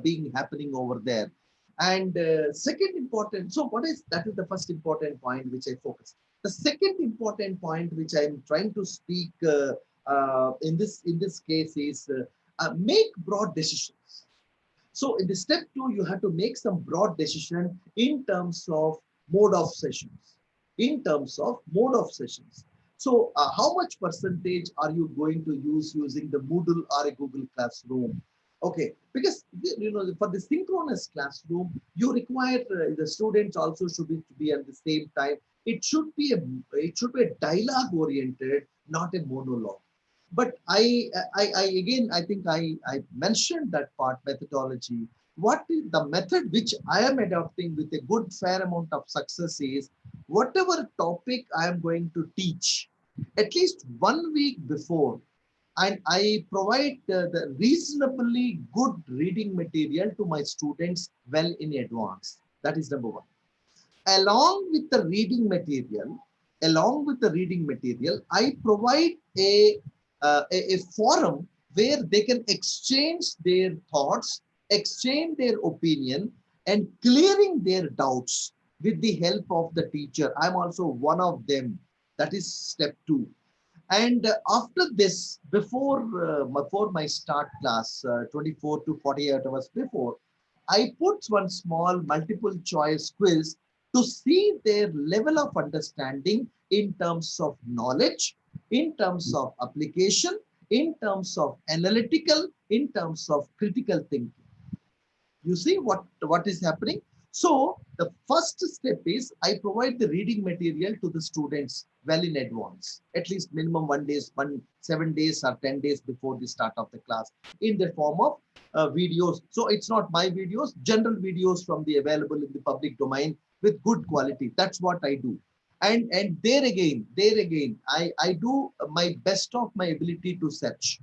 being happening over there. And second important, so what is that is the first important point which I focus. The second important point which I'm trying to speak in this case is make broad decisions. So in the step 2, you have to make some broad decision in terms of mode of sessions. In terms of mode of sessions. So how much percentage are you going to use using the Moodle or a Google Classroom? Okay, because for the synchronous classroom, you require the students also should be at the same time. It should be a dialogue oriented, not a monologue. But I again, I think I mentioned that part methodology. What is the method which I am adopting with a good fair amount of success is whatever topic I am going to teach, at least 1 week before, and I provide the reasonably good reading material to my students well in advance. That is number one. Along with the reading material, I provide a forum where they can exchange their thoughts, exchange their opinion, and clearing their doubts with the help of the teacher. I'm also one of them. That is step 2. And after this, before my start class, 24 to 48 hours before, I put one small multiple choice quiz to see their level of understanding in terms of knowledge, in terms of application, in terms of analytical, in terms of critical thinking. You see what is happening. So the first step is I provide the reading material to the students well in advance, at least minimum 7 days or 10 days before the start of the class, in the form of videos. So it's not my videos, general videos from the available in the public domain with good quality. That's what I do. And there again I do my best of my ability to search.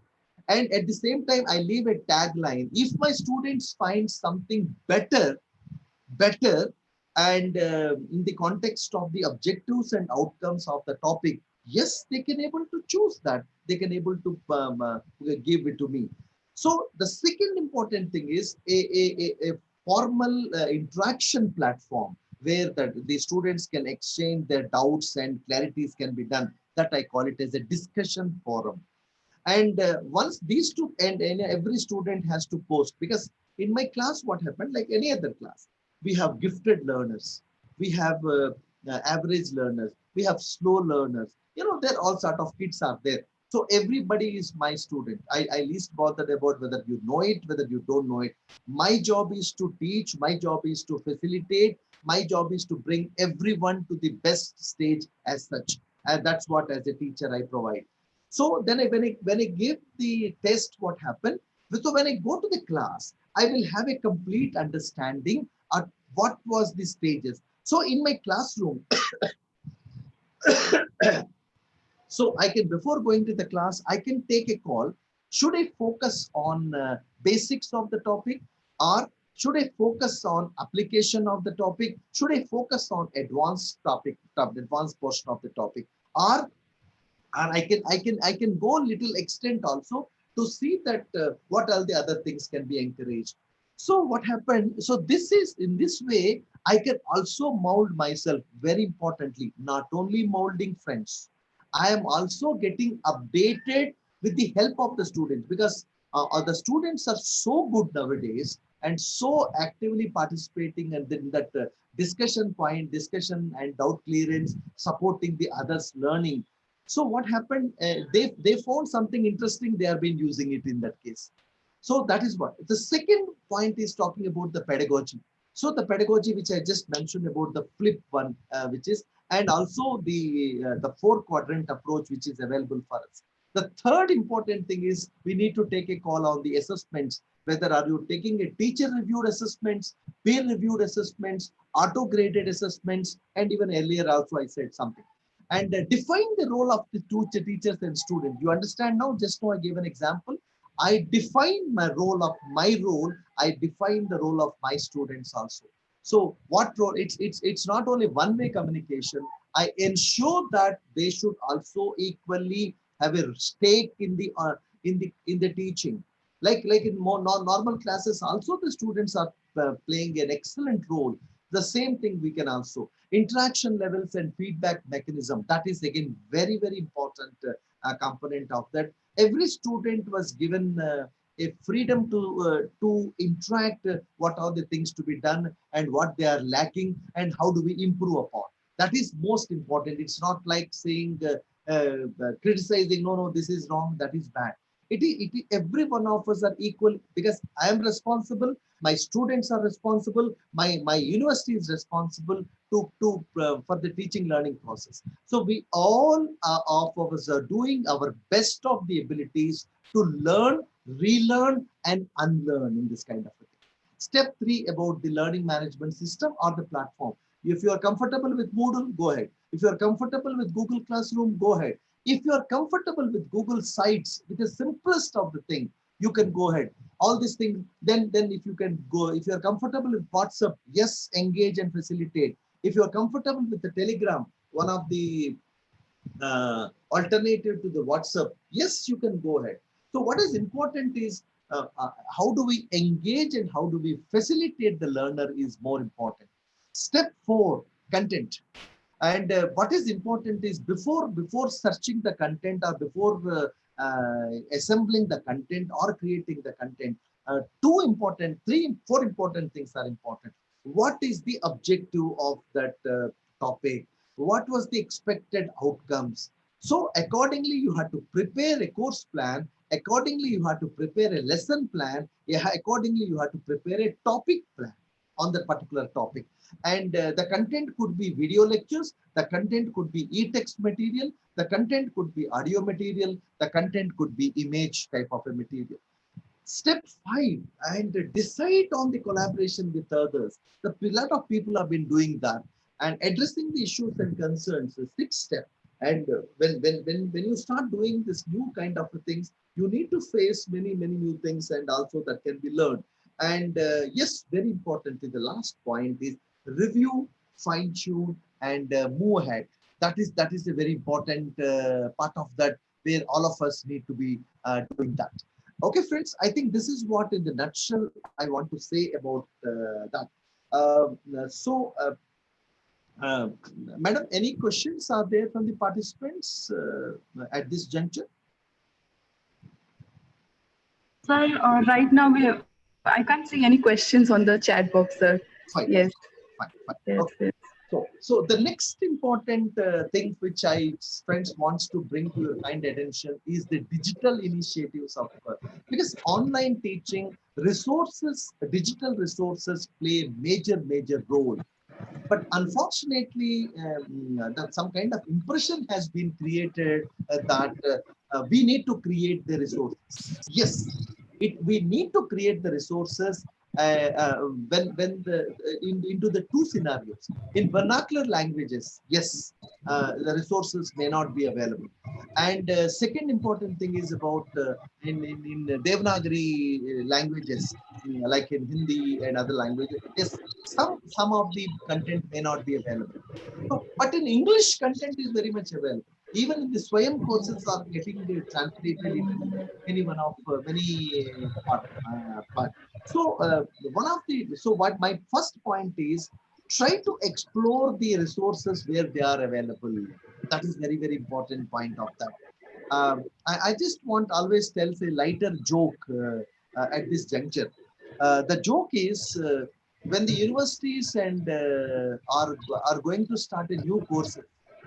And at the same time, I leave a tagline. If my students find something better, and in the context of the objectives and outcomes of the topic, yes, they can able to choose that. They can able to give it to me. So the second important thing is a formal interaction platform where the students can exchange their doubts and clarities can be done. That I call it as a discussion forum. And once these two, and every student has to post, because in my class what happened, like any other class, we have gifted learners, we have average learners, we have slow learners, there all sort of kids are there. So everybody is my student. I least bothered about whether you know it, whether you don't know it. My job is to teach, my job is to facilitate, my job is to bring everyone to the best stage as such. And that's what as a teacher I provide. So then when I give the test, what happened? So when I go to the class, I will have a complete understanding of what was the stages. So in my classroom, so I can, before going to the class, I can take a call. Should I focus on basics of the topic, or should I focus on application of the topic? Should I focus on advanced portion of the topic? Or and I can go a little extent also to see that what all the other things can be encouraged. So what happened, so this is, in this way I can also mold myself. Very importantly, not only molding friends, I am also getting updated with the help of the students, because the students are so good nowadays and so actively participating, and then that discussion and doubt clearance, supporting the others learning. So what happened? They found something interesting. They have been using it in that case. So that is what. The second point is talking about the pedagogy. So the pedagogy which I just mentioned about the flip one, which is, and also the four quadrant approach which is available for us. The third important thing is we need to take a call on the assessments. Whether are you taking a teacher reviewed assessments, peer reviewed assessments, auto graded assessments, and even earlier also I said something. And define the role of the two teachers and students. You understand now? Just now I gave an example. I define my role of my role. I define the role of my students also. So what role? It's not only one-way communication. I ensure that they should also equally have a stake in the teaching. Like in more normal classes, also the students are playing an excellent role. The same thing we can also interaction levels and feedback mechanism. That is again very important component of that. Every student was given a freedom to interact. What are the things to be done and what they are lacking and how do we improve upon. That is most important. It's not like saying criticizing. No, this is wrong. That is bad. Every one of us are equal because I am responsible. My students are responsible. My university is responsible to for the teaching learning process. So we all of us are doing our best of the abilities to learn, relearn, and unlearn in this kind of a thing. Step 3 about the learning management system or the platform. If you are comfortable with Moodle, go ahead. If you are comfortable with Google Classroom, go ahead. If you are comfortable with Google Sites, with the simplest of the thing, you can go ahead. All these things, then if you can go, if you are comfortable with WhatsApp, yes, engage and facilitate. If you are comfortable with the Telegram, one of the alternative to the WhatsApp, yes, you can go ahead. So what is important is how do we engage and how do we facilitate the learner is more important. Step 4, content. And what is important is before searching the content or before assembling the content or creating the content, four important things are important. What is the objective of that topic? What was the expected outcomes? So accordingly, you have to prepare a course plan. Accordingly, you have to prepare a lesson plan. Yeah, accordingly, you have to prepare a topic plan on that particular topic. And the content could be video lectures, the content could be e-text material, the content could be audio material, the content could be image type of a material. Step 5, and decide on the collaboration with others. A lot of people have been doing that and addressing the issues and concerns. The 6th step. And when you start doing this new kind of things, you need to face many new things and also that can be learned. And yes, very importantly, the last point is review, fine tune, and move ahead. That is a very important part of that where all of us need to be doing that. Okay, friends, I think this is what in the nutshell I want to say about that. So, Madam, any questions are there from the participants at this juncture? Sir, right now I can't see any questions on the chat box, sir. Fine, Yes, fine. yes, Okay. yes. So the next important thing which I friends wants to bring to your kind attention is the digital initiatives of because online teaching resources, digital resources play a major role. But unfortunately, that some kind of impression has been created that we need to create the resources. Yes, we need to create the resources when into the two scenarios. In vernacular languages, yes, the resources may not be available. And second important thing is about in Devanagari languages, like in Hindi and other languages. Yes, some of the content may not be available. So, but in English, content is very much available. Even in the Swayam courses are getting translated into any one of many part. So what my first point is, try to explore the resources where they are available. That is very important point of that. I just want always tells a lighter joke at this juncture. The joke is when the universities and are going to start a new course,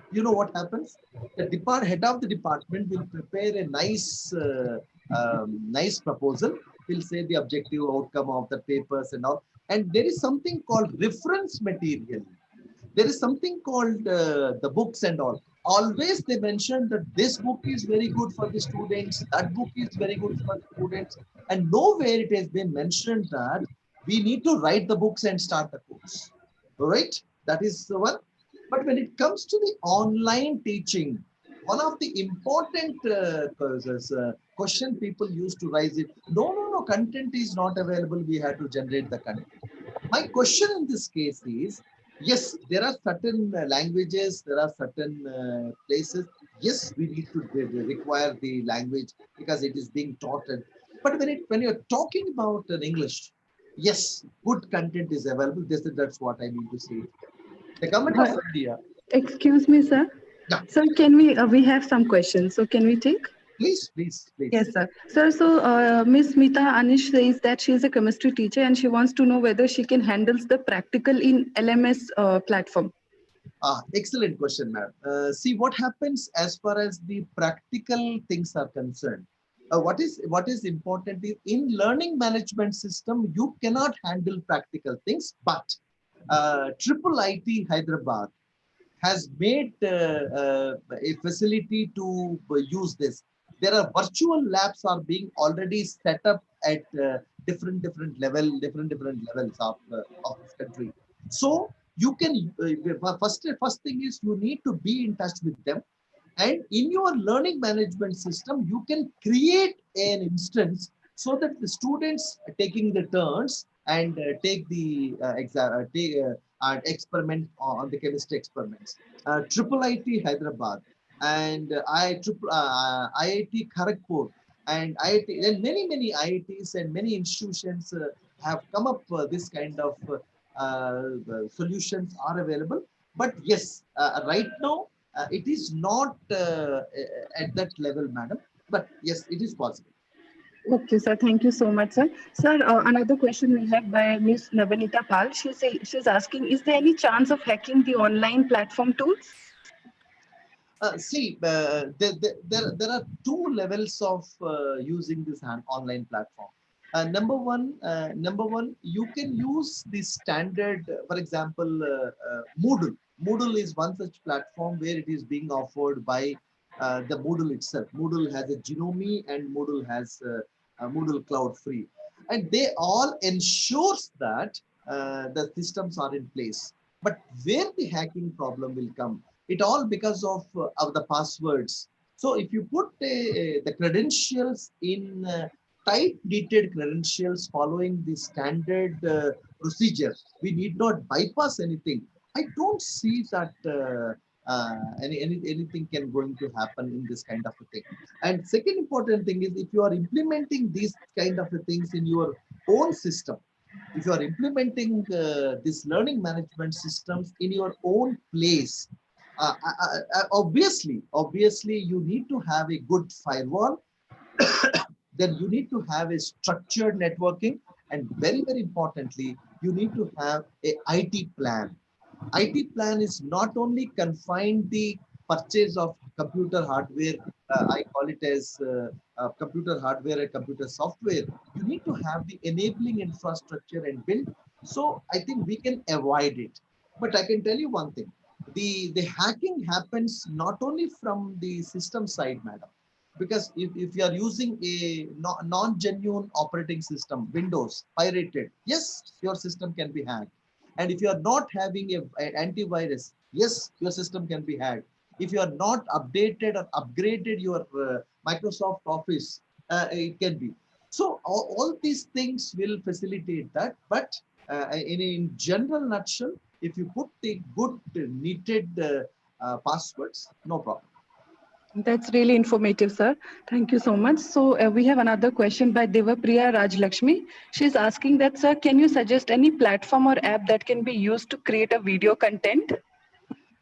you know what happens? The head of the department will prepare a nice proposal. Will say the objective outcome of the papers and all. And there is something called reference material. There is something called the books and all. Always they mention that this book is very good for the students, that book is very good for the students, and nowhere it has been mentioned that we need to write the books and start the course. All right, that is the one. But when it comes to the online teaching, one of the important question people used to raise it, no, content is not available, we have to generate the content. My question in this case is, yes, there are certain languages, there are certain places. Yes, we need to require the language because it is being taught. But when you're talking about English, yes, good content is available. That's what I mean to say. The government of Uh, India. Excuse me, sir. Yeah, Sir, can we have some questions? So can we take? please. Yes, sir. Sir, so Miss Smita Anish says that she is a chemistry teacher and she wants to know whether she can handle the practical in LMS platform. Excellent question, ma'am. See what happens as far as the practical things are concerned. What is important is in learning management system you cannot handle practical things, but Triple IT Hyderabad has made a facility to use this. There are virtual labs are being already set up at different levels of this country. So you can first thing is you need to be in touch with them, and in your learning management system, you can create an instance so that the students taking the turns and take the experiment on the chemistry experiments. Triple IT Hyderabad and IIT Kharagpur and IIT and many IITs and many institutions have come up this kind of solutions are available. But yes, right now it is not at that level, madam. But yes, it is possible. Okay, sir. Thank you so much, sir. Sir, another question we have by Miss Navanita Pal. She's asking, is there any chance of hacking the online platform tools? See, there are two levels of using this online platform. Number one, you can use the standard, for example, Moodle. Moodle is one such platform where it is being offered by the Moodle itself. Moodle has a Genome and Moodle has Moodle Cloud Free, and they all ensures that the systems are in place. But where the hacking problem will come, it all because of the passwords. So if you put the credentials in tight dated credentials following the standard procedure, we need not bypass anything. I don't see that anything can going to happen in this kind of a thing. And second important thing is, if you are implementing these kind of things in your own system, if you are implementing this learning management systems in your own place, obviously you need to have a good firewall. Then you need to have a structured networking, and very importantly, you need to have a IT plan. IT plan is not only confined the purchase of computer hardware, I call it as computer hardware and computer software. You need to have the enabling infrastructure and build. So I think we can avoid it. But I can tell you one thing, the hacking happens not only from the system side, madam, because if you are using a non-genuine operating system, Windows, pirated, yes, your system can be hacked. And if you are not having an antivirus, yes, your system can be hacked. If you are not updated or upgraded your Microsoft Office, it can be. So all these things will facilitate that. But in general nutshell, if you put the good needed passwords, no problem. That's really informative, sir. Thank you so much. So we have another question by Devapriya Rajlakshmi. She's asking that, sir, can you suggest any platform or app that can be used to create a video content?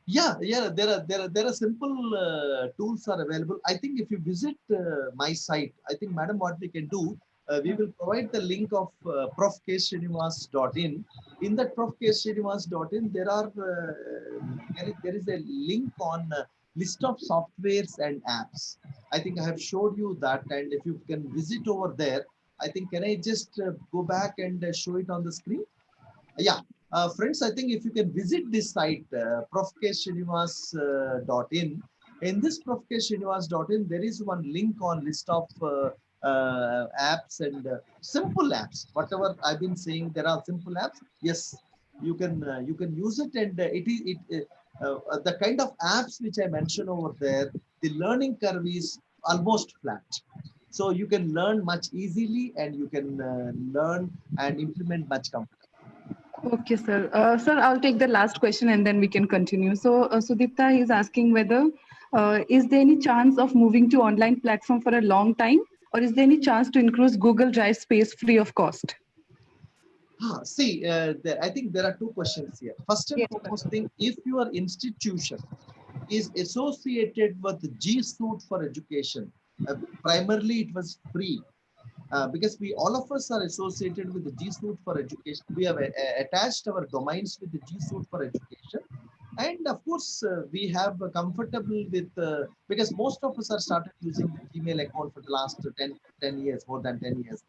Yeah. There are simple tools are available. I think if you visit my site, I think, madam, what we can do, we will provide the link of profksrinivas.in. In that profksrinivas.in, there is a link on list of softwares and apps. I think I have showed you that, and if you can visit over there, I think, can I just go back and show it on the screen? Yeah, friends, I think if you can visit this site, profksrinivas.in, in this profksrinivas.in, there is one link on list of apps and simple apps. Whatever I've been saying, there are simple apps. Yes, you can use it, and the kind of apps which I mentioned over there, the learning curve is almost flat. So you can learn much easily, and you can learn and implement much comfortably. Okay, sir. Sir, I'll take the last question and then we can continue. So, Sudipta is asking whether is there any chance of moving to online platform for a long time, or is there any chance to increase Google Drive space free of cost? See, I think there are two questions here. First and Yes, sir. foremost thing, if your institution is associated with G Suite for Education, primarily it was free, because we all of us are associated with the G Suite for Education. We have attached our domains with the G Suite for Education, and of course we have comfortable with because most of us are started using the Gmail account for the last 10 years, more than 10 years,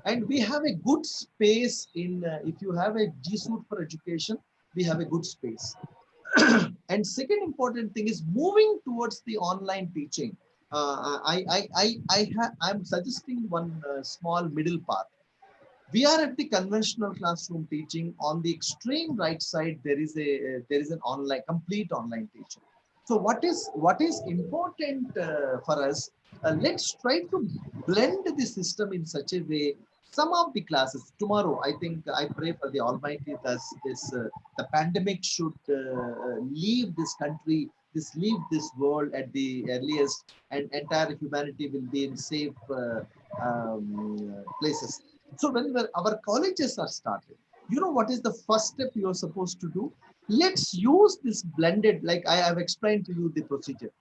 and we have a good space in if you have a G Suite for Education, we have a good space. And second important thing is moving towards the online teaching. I'm suggesting one small middle path. We are at the conventional classroom teaching. On the extreme right side, there is an online, complete online teaching. So what is important for us? Let's try to blend the system in such a way. Some of the classes tomorrow, I think I pray for the Almighty that this the pandemic should leave this country, leave this world at the earliest, and entire humanity will be in safe places. So when our colleges are started, you know what is the first step you are supposed to do? Let's use this blended, like I have explained to you the procedure.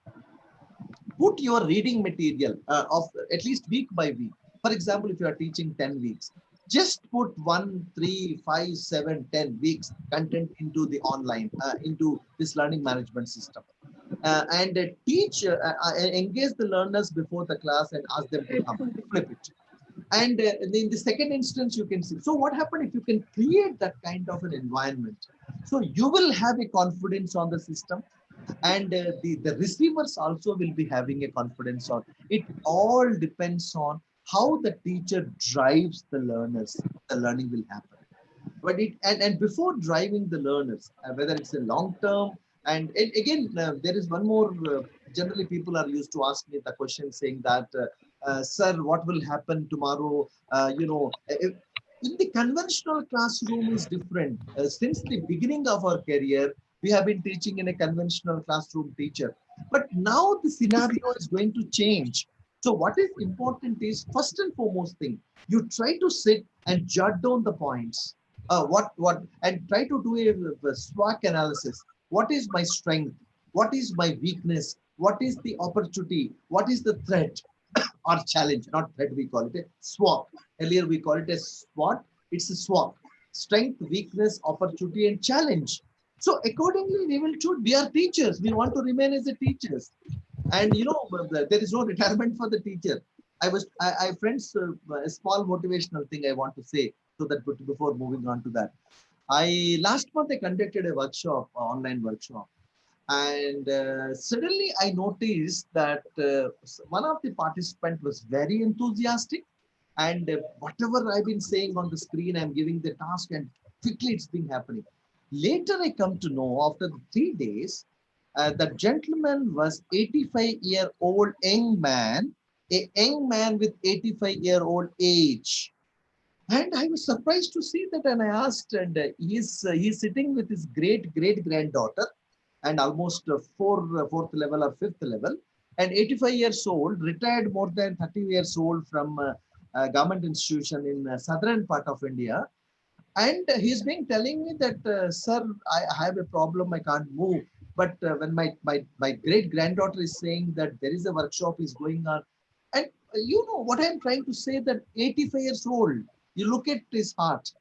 Put your reading material of at least week by week. For example, if you are teaching 10 weeks, just put 1, 3, 5, 7, 10 weeks content into the online, into this learning management system. And teach, engage the learners before the class and ask them to come, flip it. And in the second instance, you can see. So what happened if you can create that kind of an environment? So you will have a confidence on the system, and the receivers also will be having a confidence on it. All depends on how the teacher drives the learners. The learning will happen. But and before driving the learners, whether it's a long term, and again there is one more. Generally, people are used to ask me the question saying that, "Sir, what will happen tomorrow?" In the conventional classroom is different. Since the beginning of our career, we have been teaching in a conventional classroom teacher. But now the scenario is going to change. So what is important is first and foremost thing, you try to sit and jot down the points. And try to do a SWOT analysis. What is my strength? What is my weakness? What is the opportunity? What is the threat or challenge? Not threat, we call it a SWOT. Earlier we call it a SWOT. It's a SWOT: strength, weakness, opportunity, and challenge. So accordingly, we will choose. We are teachers. We want to remain as a teachers. And there is no retirement for the teacher. I friends, a small motivational thing I want to say, so that before moving on to that, last month I conducted a workshop, online workshop, and suddenly I noticed that one of the participants was very enthusiastic, and whatever I've been saying on the screen, I'm giving the task, and quickly it's been happening. Later, I come to know after the 3 days, the gentleman was 85-year-old young man, a young man with 85-year-old age. And I was surprised to see that, and I asked, and he's sitting with his great granddaughter, and almost fourth level or fifth level, and 85 years old, retired more than 30 years old from a government institution in southern part of India. And he's been telling me that, sir, I have a problem, I can't move. But when my great granddaughter is saying that there is a workshop is going on, and you know what I'm trying to say, that 85 years old, you look at his heart.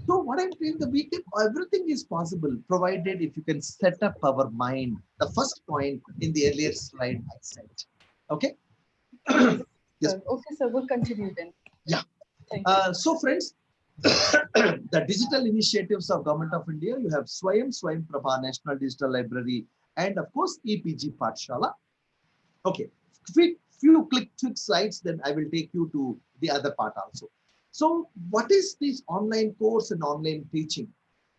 So what I'm saying, the we can, everything is possible, provided if you can set up our mind. The first point in the earlier slide I said. Okay. Yes, Yes. sir. Okay, sir. We'll continue then. Yeah. Thank you. So friends, The digital initiatives of Government of India, you have Swayam Prabha National Digital Library, and of course EPG Pathshala. Okay, few quick slides, then I will take you to the other part also. So what is this online course and online teaching?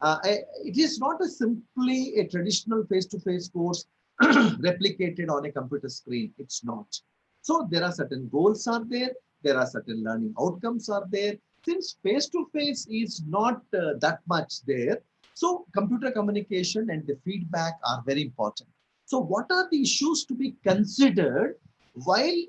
It is not a simply a traditional face-to-face course replicated on a computer screen. It's not. So there are certain goals are there. There are certain learning outcomes are there. Since face-to-face is not that much there, so computer communication and the feedback are very important. So what are the issues to be considered while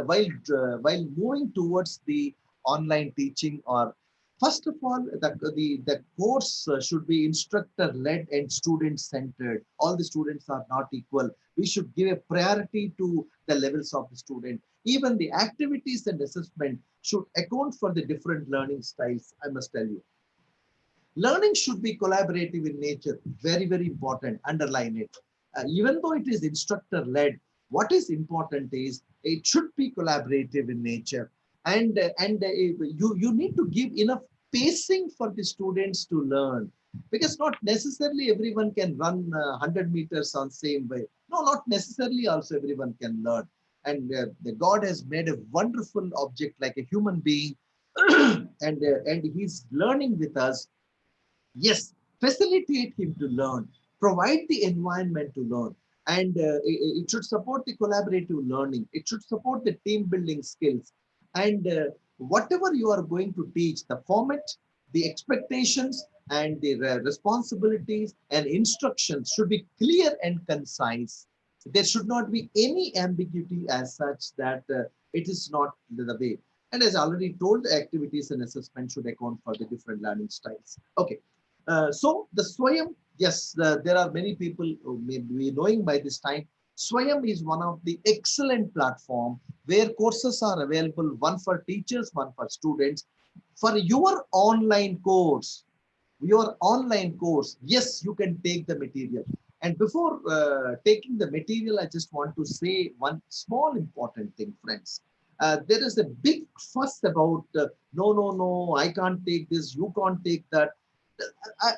while moving towards the online teaching? Or first of all, the course should be instructor led and student centered. All the students are not equal. We should give a priority to the levels of the student. Even the activities and assessment should account for the different learning styles. I must tell you, learning should be collaborative in nature. Very, very important. Underline it. Even though it is instructor led, what is important is it should be collaborative in nature. And you need to give enough pacing for the students to learn, because not necessarily everyone can run 100 meters on same way. No, not necessarily also everyone can learn. And the God has made a wonderful object like a human being, and he's learning with us. Yes, facilitate him to learn, provide the environment to learn, and it should support the collaborative learning. It should support the team building skills. And whatever you are going to teach, the format, the expectations, and the responsibilities and instructions should be clear and concise. There should not be any ambiguity as such that it is not the way. And as I already told, the activities and assessment should account for the different learning styles. Okay. So the Swayam, yes, there are many people who may be knowing by this time. Swayam is one of the excellent platform where courses are available, one for teachers, one for students. For your online course, yes, you can take the material. And before taking the material, I just want to say one small important thing, friends. There is a big fuss about no, I can't take this, you can't take that.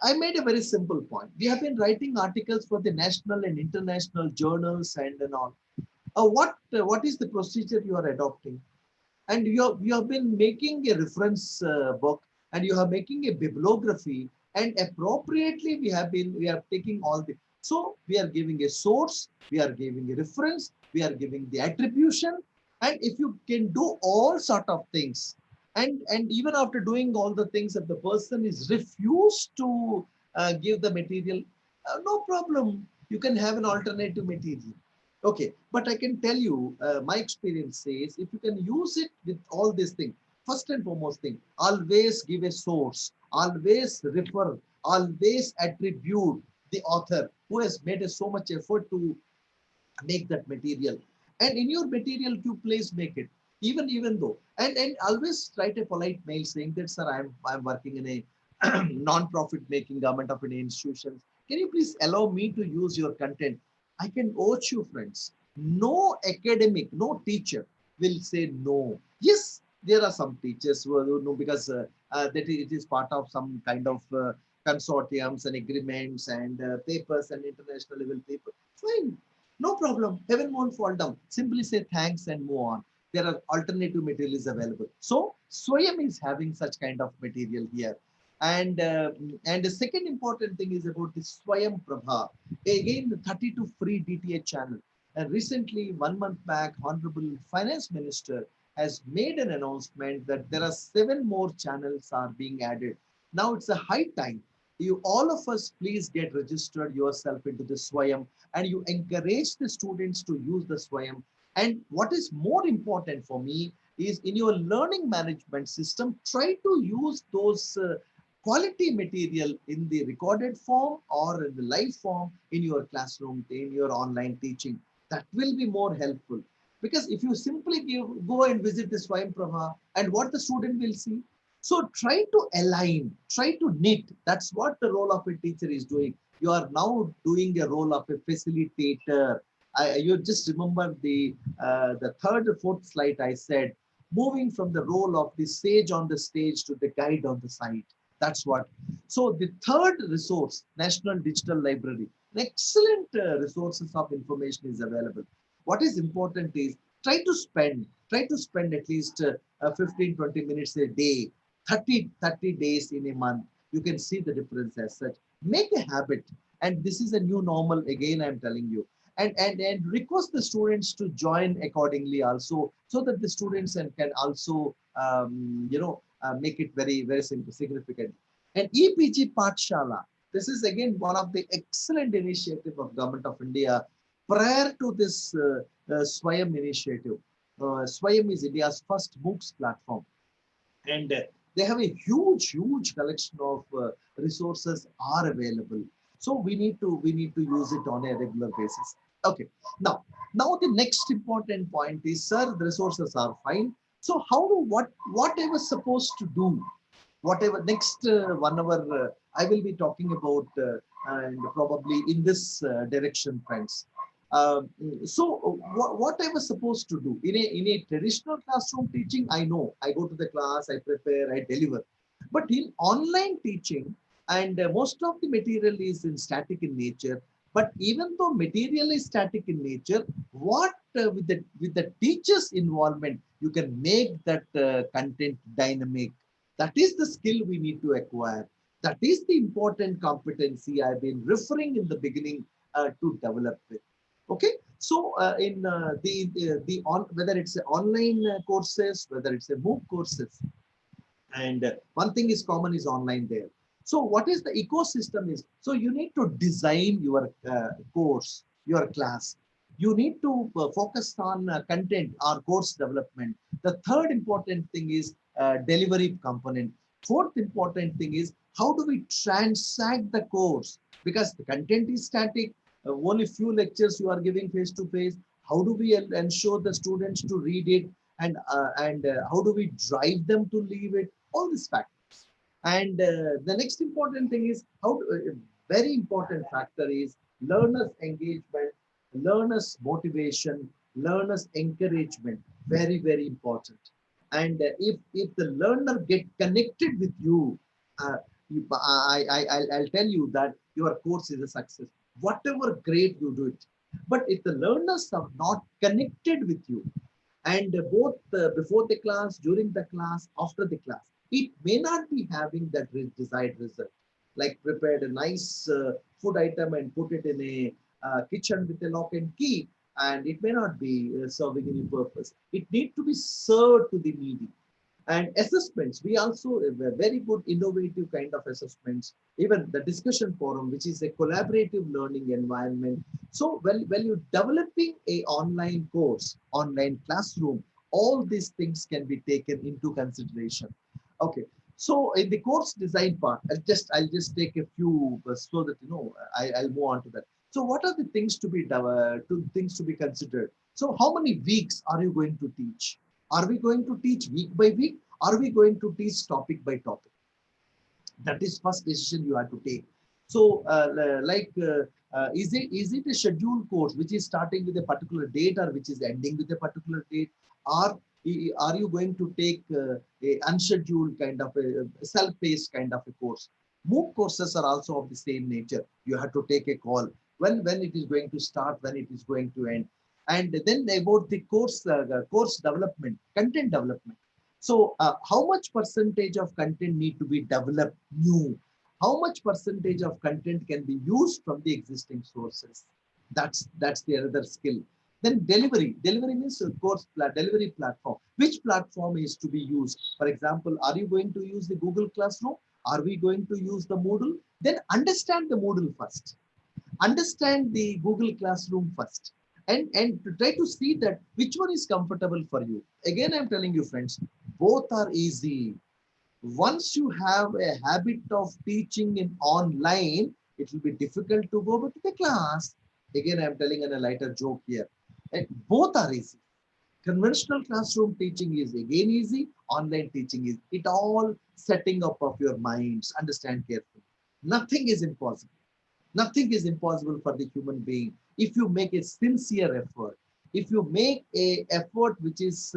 I made a very simple point. We have been writing articles for the national and international journals and all. What is the procedure you are adopting? And you have been making a reference book, and you are making a bibliography, and appropriately we are taking all the. So we are giving a source, we are giving a reference, we are giving the attribution, and if you can do all sort of things, and even after doing all the things, if the person is refused to give the material, no problem, you can have an alternative material. Okay, but I can tell you, my experience says, if you can use it with all these things, first and foremost thing, always give a source, always refer, always attribute the author who has made so much effort to make that material. And in your material, you please make it. Even though, and always write a polite mail saying that, sir, I'm working in a non-profit making government of India institutions. Can you please allow me to use your content? I can urge you, friends. No academic, no teacher will say no. Yes, there are some teachers who know, because that it is part of some kind of consortiums and agreements and papers and international level paper. Fine, no problem. Heaven won't fall down. Simply say thanks and move on. There are alternative materials available. So Swayam is having such kind of material here. And the second important thing is about the Swayam Prabha. Again, the 32 free DTH channel. And recently, 1 month back, Honorable Finance Minister has made an announcement that there are 7 more channels are being added. Now it's a high time. You all of us please get registered yourself into the Swayam, and you encourage the students to use the Swayam. And what is more important for me is, in your learning management system, try to use those quality material in the recorded form or in the live form in your classroom, in your online teaching. That will be more helpful. Because if you simply go and visit the Swayam Prabha, and what the student will see, so try to align, try to knit. That's what the role of a teacher is doing. You are now doing a role of a facilitator. You just remember the third or fourth slide I said, moving from the role of the sage on the stage to the guide on the side. That's what. So the third resource, National Digital Library, an excellent resources of information is available. What is important is try to spend at least 15-20 minutes a day, 30 days in a month. You can see the difference as such. Make a habit, and this is a new normal. Again, I'm telling you, and request the students to join accordingly also, so that the students can also make it very significant. And EPG Pathshala, this is again one of the excellent initiative of Government of India prior to this Swayam initiative. Swayam is India's first MOOCs platform, and they have a huge collection of resources are available. So we need to use it on a regular basis. Okay, now the next important point is, sir, the resources are fine, so how do what I was supposed to do, whatever next 1 hour I will be talking about, and probably in this direction, friends. um, what I was supposed to do in a traditional classroom teaching, I know I go to the class, I prepare, I deliver. But in online teaching, and most of the material is in static in nature. But even though material is static in nature, what with the teacher's involvement, you can make that content dynamic. That is the skill we need to acquire. That is the important competency I've been referring in the beginning to develop with. Okay, so in the on whether it's a online courses, whether it's a MOOC courses, and one thing is common is online there. So what is the ecosystem is, so you need to design your course, your class. You need to focus on content or course development. The third important thing is delivery component. Fourth important thing is, how do we transact the course, because the content is static, only few lectures you are giving face to face. How do we ensure the students to read it, and how do we drive them to leave it, all these factors. And the next important thing is, very important factor is learners engagement, learners motivation, learners encouragement, very important. And if the learner get connected with you, uh, I'll tell you that your course is a success, whatever grade you do it. But if the learners are not connected with you, and both before the class, during the class, after the class, it may not be having that desired result. Like prepared a nice food item and put it in a kitchen with a lock and key, and it may not be serving any purpose. It needs to be served to the needy. And assessments, we also have a very good innovative kind of assessments, even the discussion forum, which is a collaborative learning environment. So when you're developing a online course, online classroom, all these things can be taken into consideration. Okay, so in the course design part, I'll just take a few so that I'll move on to that. So what are the things to be considered? So how many weeks are you going to teach? Are we going to teach week by week? Are we going to teach topic by topic? That is first decision you have to take. So is it a scheduled course which is starting with a particular date, or which is ending with a particular date? Or are you going to take a unscheduled kind of a self-paced kind of a course? MOOC courses are also of the same nature. You have to take a call when it is going to start, when it is going to end. And then about the course development, content development. So how much percentage of content need to be developed new? How much percentage of content can be used from the existing sources? That's the other skill. Then delivery means a delivery platform. Which platform is to be used? For example, are you going to use the Google Classroom? Are we going to use the Moodle? Then understand the Moodle first, understand the Google Classroom first, and to try to see that which one is comfortable for you. Again, I'm telling you, friends, both are easy. Once you have a habit of teaching in online, it will be difficult to go back to the class. Again, I'm telling in a lighter joke here. And both are easy. Conventional classroom teaching is again easy. Online teaching is it all setting up of your minds. Understand carefully. Nothing is impossible. Nothing is impossible for the human being if you make a sincere effort. If you make a effort which is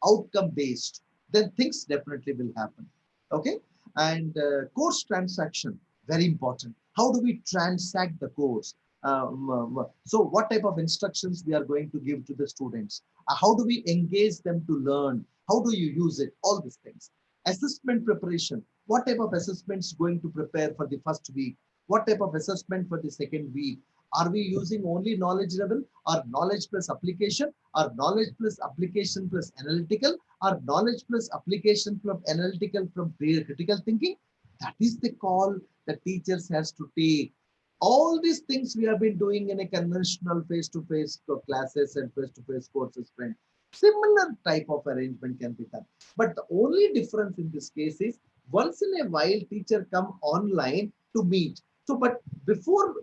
outcome based, then things definitely will happen. Okay. And course transaction, very important. How do we transact the course? So what type of instructions we are going to give to the students? How do we engage them to learn? How do you use it? All these things. Assessment preparation. What type of assessments going to prepare for the first week? What type of assessment for the second week? Are we using only knowledge level, or knowledge plus application, or knowledge plus application plus analytical, or knowledge plus application from analytical from critical thinking? That is the call the teachers has to take. All these things we have been doing in a conventional face-to-face classes and face-to-face courses, friend. Similar type of arrangement can be done. But the only difference in this case is once in a while teacher come online to meet. So, but before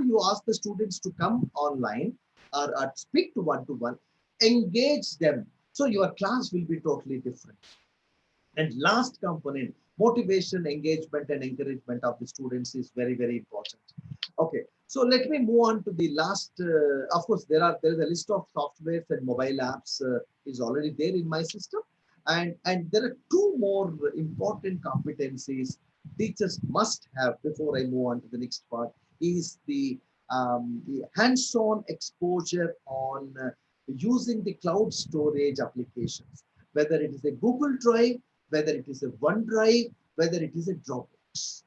you ask the students to come online or speak to one, engage them. So your class will be totally different. And last component, motivation, engagement, and encouragement of the students is very, very important. Okay, so let me move on to the last. Of course, there is a list of softwares and mobile apps is already there in my system, and there are two more important competencies teachers must have before I move on to the next part. Is the hands-on exposure on using the cloud storage applications, whether it is a Google Drive, whether it is a OneDrive, whether it is a Dropbox.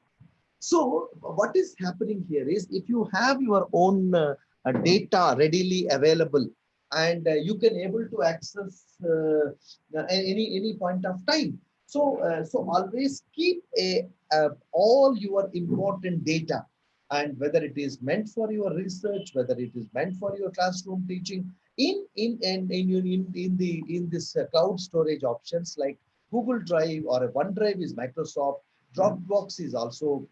So what is happening here is if you have your own data readily available and you can able to access any point of time. So always keep all your important data, and whether it is meant for your research, whether it is meant for your classroom teaching, in this cloud storage options like Google Drive or a OneDrive is Microsoft, Dropbox is also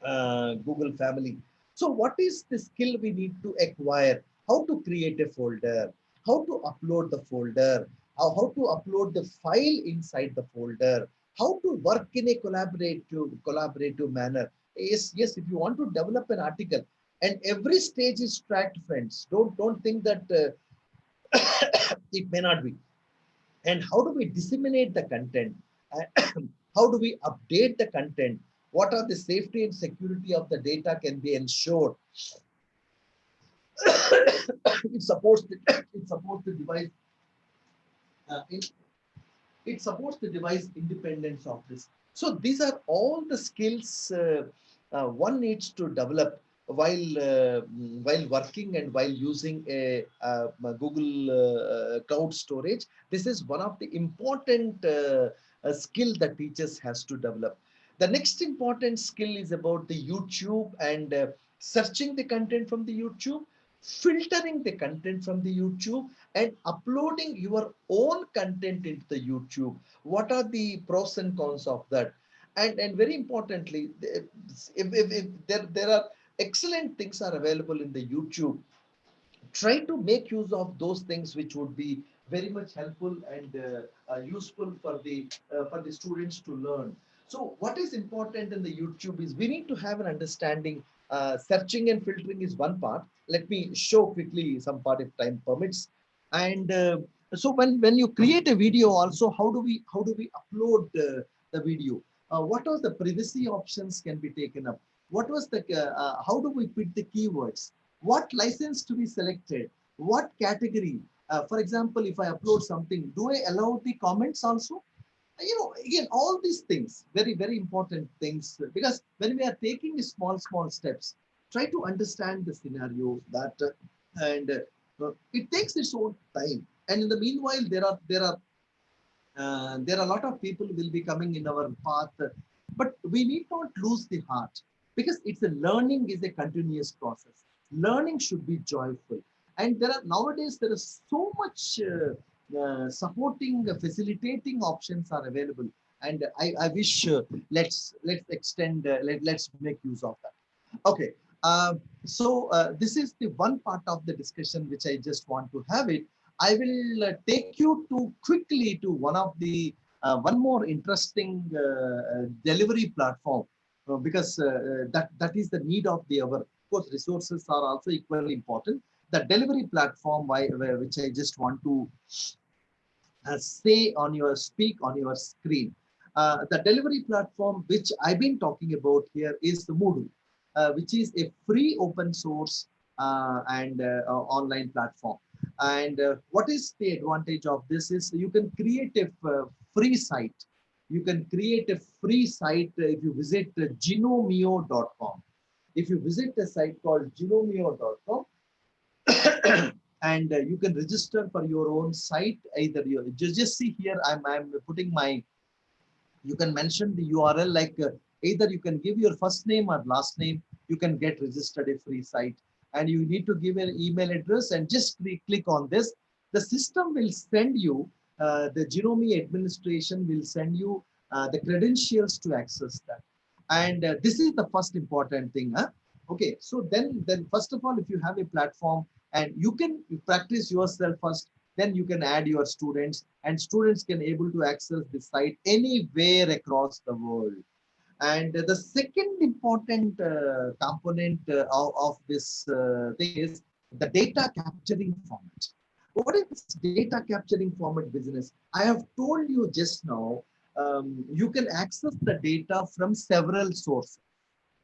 Google family. So what is the skill we need to acquire? How to create a folder, how to upload the folder, how to upload the file inside the folder, how to work in a collaborative manner. Yes, if you want to develop an article, and every stage is tracked, friends. Don't think that it may not be. And how do we disseminate the content? How do we update the content? What are the safety and security of the data can be ensured? It supports the device uh, it, it supports the device independence of this. So these are all the skills one needs to develop while working and while using a Google cloud storage. This is one of the important skill that teachers has to develop. The next important skill is about the YouTube and searching the content from the YouTube, filtering the content from the YouTube, and uploading your own content into the YouTube. What are the pros and cons of that? And very importantly, if there are excellent things are available in the YouTube, try to make use of those things which would be very much helpful and useful for the students to learn. So what is important in the YouTube is we need to have an understanding. Searching and filtering is one part. Let me show quickly some part if time permits. And so when you create a video, also how do we upload the video? What are the privacy options can be taken up? What was the how do we put the keywords? What license to be selected? What category? For example, if I upload something, do I allow the comments also? Again, all these things, very, very important things, because when we are taking small steps, try to understand the scenario that, and it takes its own time. And in the meanwhile, there are a lot of people will be coming in our path, but we need not lose the heart, because learning is a continuous process. Learning should be joyful, and nowadays there is so much supporting, facilitating options are available, and I wish let's extend, let's make use of that. Okay, this is the one part of the discussion which I just want to have it. I will take you to quickly to one more interesting delivery platform, because that is the need of the hour. Of course, resources are also equally important. The delivery platform which I just want to say on your speak on your screen. The delivery platform which I've been talking about here is the Moodle, which is a free open source and online platform. And what is the advantage of this is you can create a free site. You can create a free site if you visit genomeo.com. If you visit a site called genomeo.com, and you can register for your own site. Either you just see here, I'm putting my, you can mention the URL, like either you can give your first name or last name, you can get registered a free site. And you need to give an email address and just click on this. The system will send you, the Genome administration will send you the credentials to access that. And this is the first important thing. Huh? Okay, so then first of all, if you have a platform and you can practice yourself first, then you can add your students, and students can able to access the site anywhere across the world. And the second important component of this thing is the data capturing format. What is this data capturing format business? I have told you just now, you can access the data from several sources.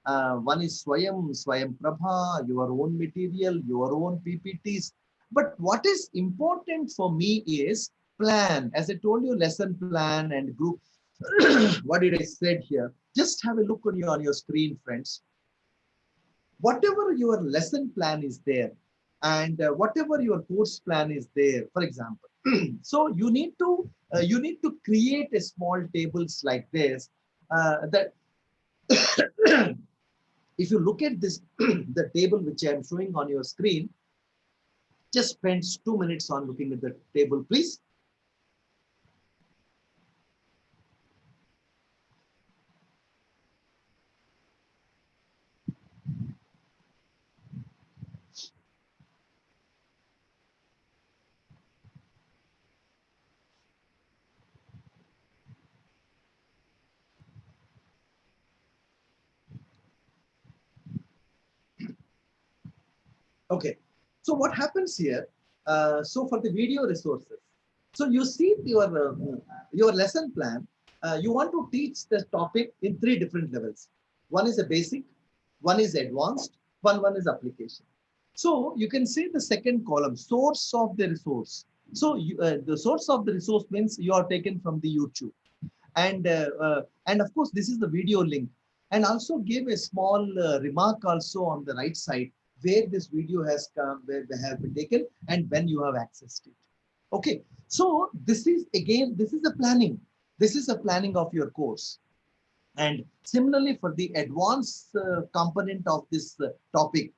One is Swayam Prabha, your own material, your own PPTs. But what is important for me is plan. As I told you, lesson plan and group. What did I said here? Just have a look on your screen, friends. Whatever your lesson plan is there, and whatever your course plan is there, for example. So you need to create a small tables like this, that if you look at this, the table which I am showing on your screen, just spend 2 minutes on looking at the table, please. Okay, so what happens here? So for the video resources, so you see your lesson plan. You want to teach the topic in 3 different levels. One is a basic, one is advanced, one is application. So you can see the second column, source of the resource. So the source of the resource means you are taken from the YouTube, and of course this is the video link, and also give a small remark also on the right side where this video has come, where they have been taken, and when you have accessed it. Okay, so this is again, this is a planning. This is a planning of your course. And similarly, for the advanced component of this topic,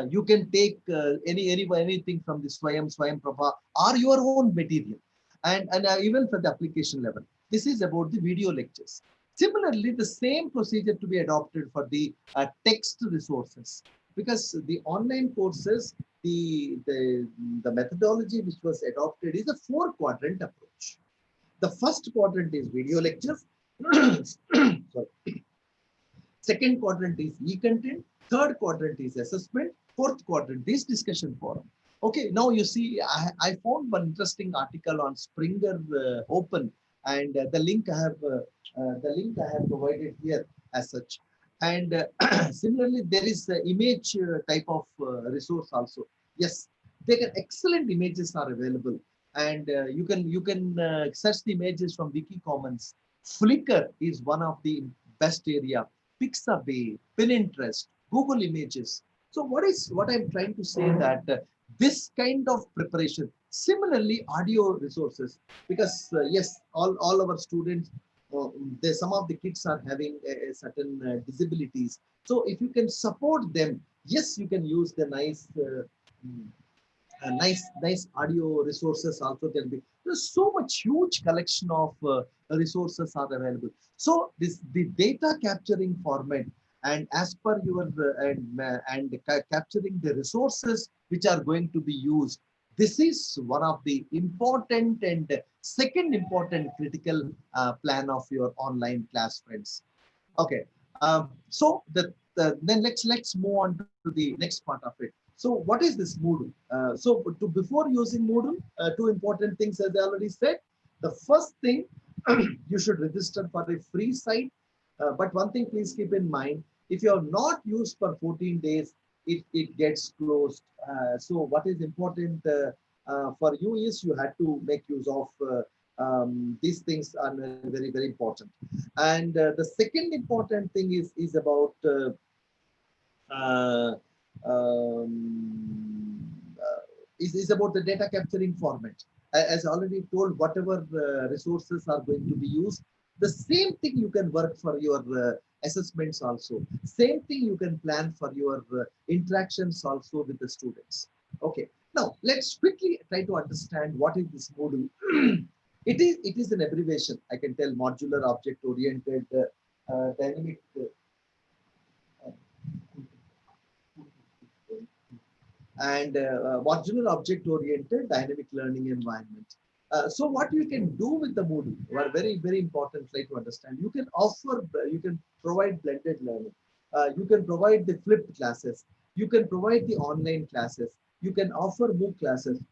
you can take anything from the Swayam Prabha or your own material, and even for the application level. This is about the video lectures. Similarly, the same procedure to be adopted for the text resources, because the online courses, the methodology which was adopted is a 4-quadrant approach. The first quadrant is video lectures. Sorry. Second quadrant is e-content. Third quadrant is assessment. Fourth quadrant is discussion forum. Okay, now you see, I found one interesting article on Springer Open, and the link I have provided here as such. And similarly, there is image type of resource also. Yes, there are excellent images are available, and you can search the images from Wiki Commons. Flickr is one of the best area. Pixabay, Pinterest, Google Images. So what I'm trying to say that this kind of preparation. Similarly, audio resources, because yes, all our students, some of the kids are having a certain disabilities. So if you can support them, yes, you can use the nice audio resources also can be. There's so much huge collection of resources are available. So the data capturing format, and as per your capturing the resources which are going to be used, this is one of the important and second important critical plan of your online class, friends. Okay, so then let's move on to the next part of it. So what is this Moodle? So before using Moodle, 2 important things as I already said. The first thing, you should register for a free site. But one thing, please keep in mind, if you have not used for 14 days, it gets closed. So what is important for you is you had to make use of these things are very, very important. And the second important thing is about uh, is about the data capturing format. As already told, whatever resources are going to be used, the same thing you can work for your assessments also. Same thing you can plan for your interactions also with the students. Okay. Now let's quickly try to understand what is this Moodle. It is an abbreviation. I can tell modular object oriented dynamic. And modular object-oriented dynamic learning environment. So what you can do with the Moodle, are very, very important slide to understand. You can offer, you can provide blended learning. You can provide the flipped classes. You can provide the online classes. You can offer MOOC classes.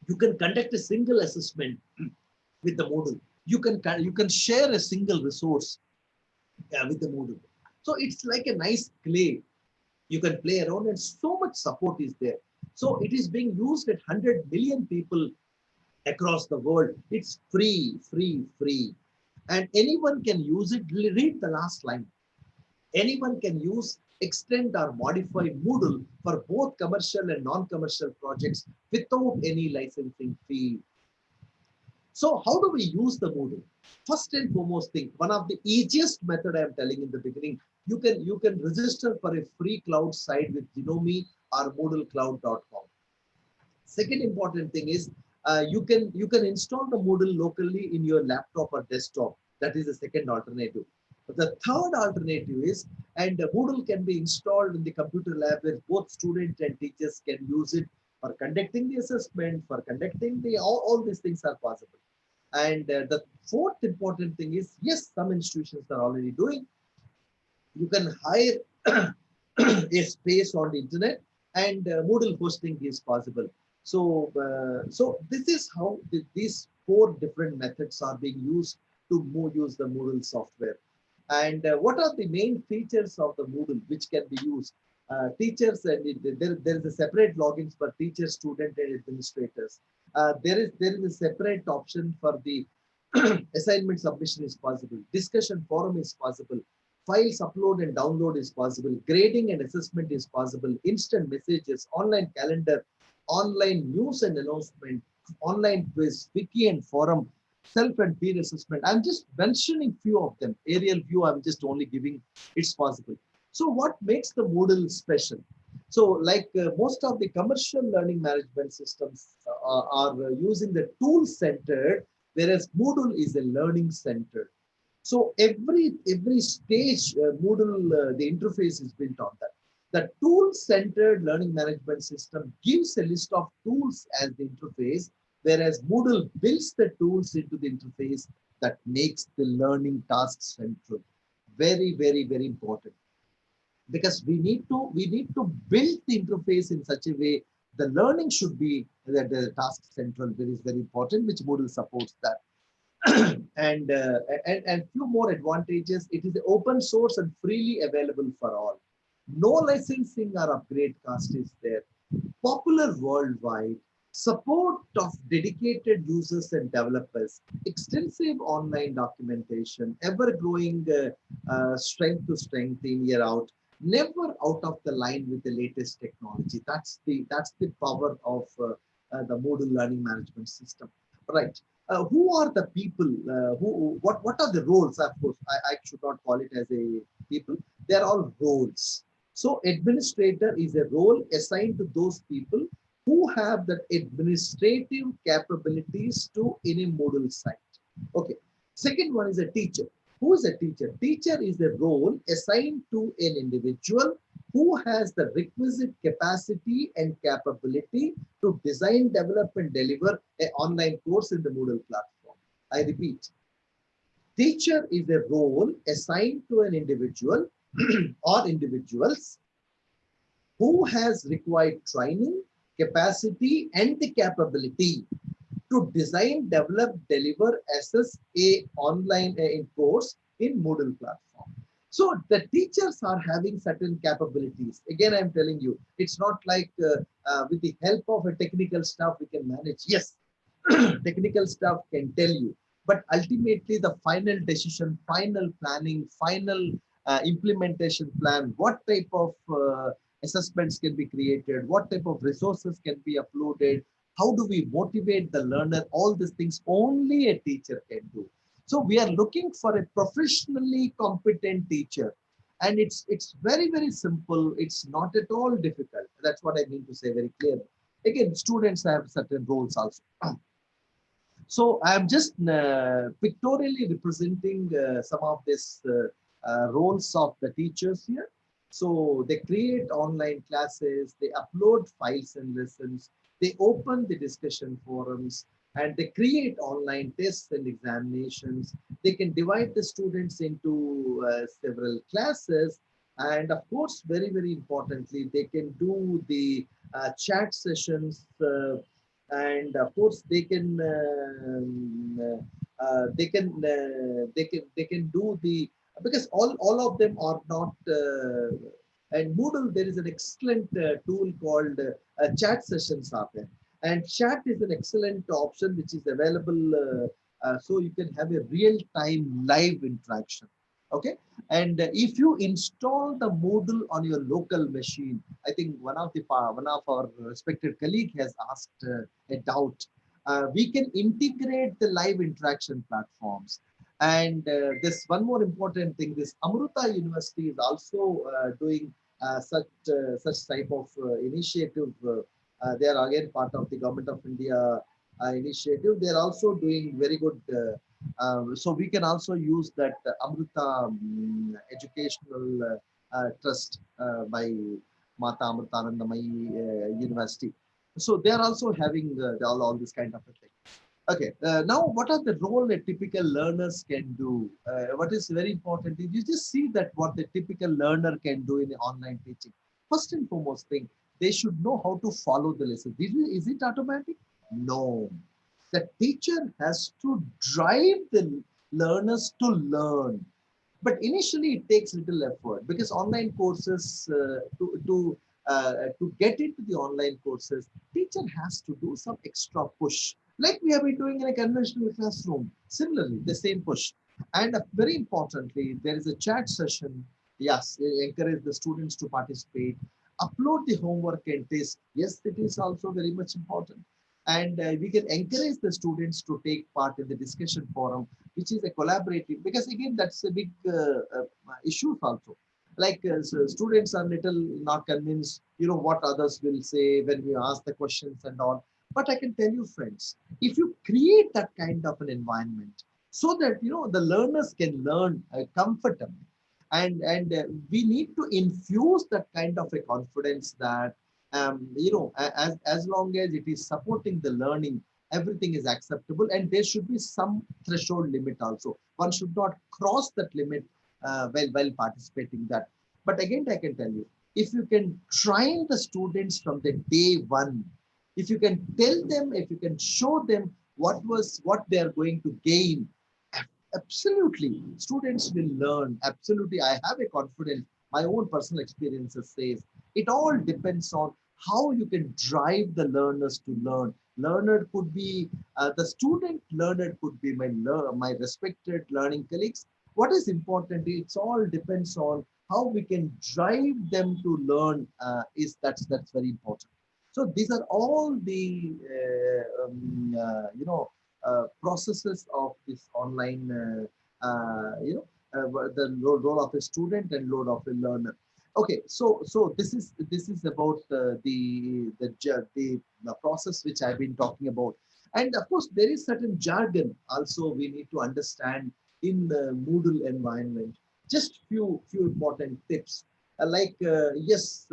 You can conduct a single assessment with the Moodle. You can share a single resource with the Moodle. So it's like a nice clay. You can play around and so much support is there. So it is being used at 100 million people across the world. It's free, free, free. And anyone can use it. Read the last line. Anyone can use, extend or modify Moodle for both commercial and non-commercial projects without any licensing fee. So how do we use the Moodle? First and foremost thing, one of the easiest method I am telling in the beginning, you can register for a free cloud site with Genomi or moodlecloud.com. Second important thing is you can install the Moodle locally in your laptop or desktop. That is the second alternative. But the third alternative is, and Moodle can be installed in the computer lab where both students and teachers can use it for conducting the assessment, for conducting the all these things are possible. And the fourth important thing is, yes, some institutions are already doing. You can hire a space on the internet, and Moodle hosting is possible. So this is how these four different methods are being used to use the Moodle software. And what are the main features of the Moodle which can be used? Teachers, and there is a separate logins for teachers, student, and administrators. There is a separate option for the assignment submission is possible. Discussion forum is possible. Files upload and download is possible. Grading and assessment is possible. Instant messages, online calendar, online news and announcement, online quiz, wiki and forum, self and peer assessment. I'm just mentioning few of them. Aerial view, I'm just only giving it's possible. So what makes the Moodle special? So like most of the commercial learning management systems are using the tool centered, whereas Moodle is a learning centered. So every stage Moodle, the interface is built on that. The tool-centered learning management system gives a list of tools as the interface, whereas Moodle builds the tools into the interface that makes the learning task central. Very, very, very important. Because we need to build the interface in such a way the learning should be the task central. That is very important, which Moodle supports that. And few more advantages. It is open source and freely available for all. No licensing or upgrade cost is there. Popular worldwide. Support of dedicated users and developers. Extensive online documentation. Ever growing strength to strength in year out. Never out of the line with the latest technology. That's the power of the Moodle learning management system. Right. Who are the people? What are the roles? Of course, I should not call it as a people. They are all roles. So administrator is a role assigned to those people who have the administrative capabilities to in a Moodle site. Okay. Second one is a teacher. Who is a teacher? Teacher is a role assigned to an individual who has the requisite capacity and capability to design, develop, and deliver an online course in the Moodle platform. I repeat, teacher is a role assigned to an individual or individuals who has required training capacity and the capability to design, develop, deliver, assess a online course in Moodle platform. So the teachers are having certain capabilities. Again, I'm telling you, it's not like with the help of a technical staff we can manage. Yes, technical staff can tell you, but ultimately the final decision, final planning, final implementation plan, what type of assessments can be created, what type of resources can be uploaded, how do we motivate the learner, all these things only a teacher can do. So we are looking for a professionally competent teacher, and it's very, very simple. It's not at all difficult. That's what I mean to say very clearly. Again, students have certain roles also. So I'm just pictorially representing some of these roles of the teachers here. So they create online classes, they upload files and lessons, they open the discussion forums, and they create online tests and examinations. They can divide the students into several classes. And of course, very, very importantly, they can do the chat sessions, and of course they can do the, because all of them are not and Moodle, there is an excellent tool called chat sessions are there, and chat is an excellent option which is available, so you can have a real time live interaction. Okay, and if you install the Moodle on your local machine, I think one of our respected colleague has asked a doubt. We can integrate the live interaction platforms. And this one more important thing, this Amruta University is also doing such type of initiative. They are again part of the Government of India initiative. They are also doing very good. So we can also use that Amruta Educational Trust by Mata Amrutanandamayi University. So they are also having all this kind of a thing. Okay, now what are the role that typical learners can do? What is very important is you just see that what the typical learner can do in online teaching. First and foremost thing, they should know how to follow the lesson. Is it automatic? No. The teacher has to drive the learners to learn. But initially it takes little effort, because online courses, to get into the online courses, teacher has to do some extra push, like we have been doing in a conventional classroom. Similarly, the same push. And very importantly, there is a chat session. Yes, encourage the students to participate, upload the homework and test. Yes, it is also very much important. And we can encourage the students to take part in the discussion forum, which is a collaborative, because again, that's a big issue also. Like so students are little not convinced, what others will say when we ask the questions and all. But I can tell you, friends, if you create that kind of an environment so that, the learners can learn comfortably, and we need to infuse that kind of a confidence that, as long as it is supporting the learning, everything is acceptable, and there should be some threshold limit also. One should not cross that limit while participating that. But again, I can tell you, if you can train the students from the day one, if you can tell them, if you can show them what they are going to gain, absolutely, students will learn. Absolutely, I have a confidence. My own personal experiences says it all depends on how you can drive the learners to learn. Learner could be the student. Learner could be my respected learning colleagues. What is important? It's all depends on how we can drive them to learn. That's very important. So these are all the processes of this online, the role of a student and role of a learner. Okay, so this is about the process which I've been talking about, and of course there is certain jargon also we need to understand in the Moodle environment. Just few important tips. Yes,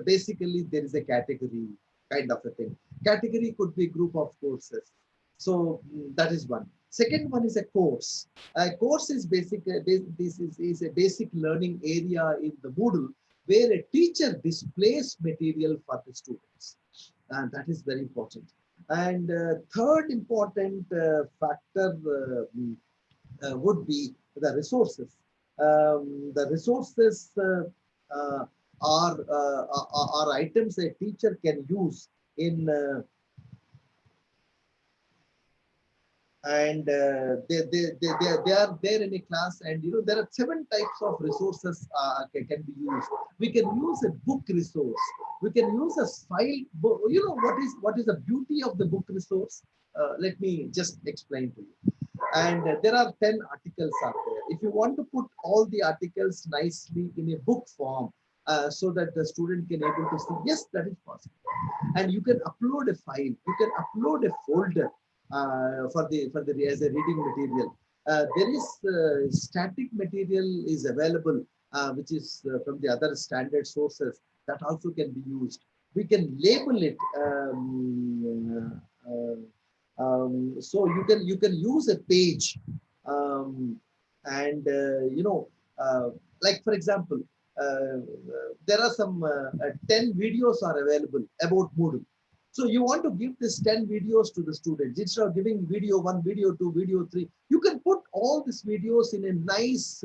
basically there is a category kind of a thing. Category could be group of courses. So that is one. Second one is a course. A course is basic. This is a basic learning area in the Moodle, where a teacher displays material for the students. And that is very important. And third important factor would be the resources. The resources are items a teacher can use in and they are there in a class, and there are 7 types of resources can be used. We can use a book resource, we can use a file book. What is the beauty of the book resource? Let me just explain to you. And there are 10 articles out there. If you want to put all the articles nicely in a book form, so that the student can able to see, yes, that is possible. And you can upload a file, you can upload a folder for the as a reading material. There is static material is available, which is from the other standard sources, that also can be used. We can label it. So you can use a page, and like for example, there are some 10 videos are available about Moodle. So you want to give this 10 videos to the students. Instead of giving video 1, video 2, video 3, you can put all these videos in a nice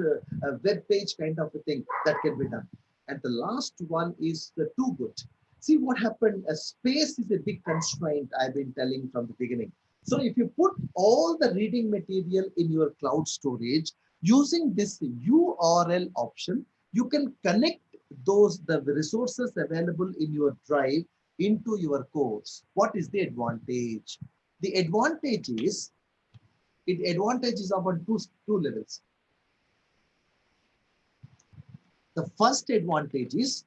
web page kind of a thing that can be done. And the last one is the too good. See what happened, a space is a big constraint, I've been telling from the beginning. So if you put all the reading material in your cloud storage using this URL option, you can connect the resources available in your drive into your course. What is the advantage? The advantage is on two levels. The first advantage is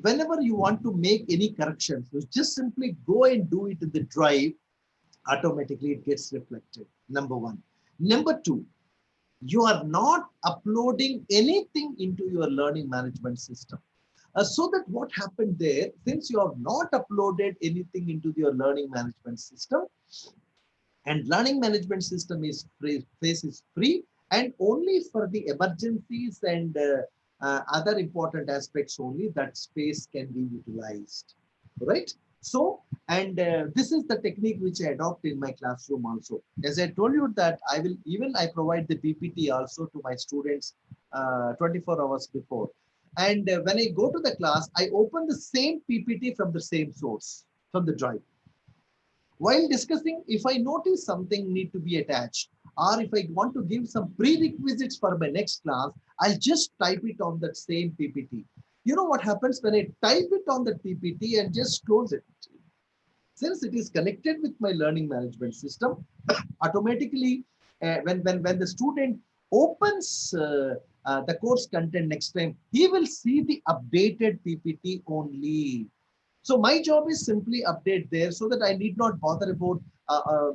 whenever you want to make any corrections, you just simply go and do it in the drive. Automatically it gets reflected. Number one. Number two, you are not uploading anything into your learning management system. So that what happened there, since you have not uploaded anything into your learning management system, and learning management system is free, space is free, and only for the emergencies and other important aspects only that space can be utilized, right? So, and this is the technique which I adopt in my classroom also. As I told you that I provide the PPT also to my students 24 hours before. And when I go to the class, I open the same PPT from the same source, from the drive. While discussing, if I notice something need to be attached, or if I want to give some prerequisites for my next class, I'll just type it on that same PPT. You know what happens when I type it on the PPT and just close it? Since it is connected with my learning management system, automatically when the student opens the course content next time, he will see the updated PPT only. So my job is simply update there so that I need not bother about,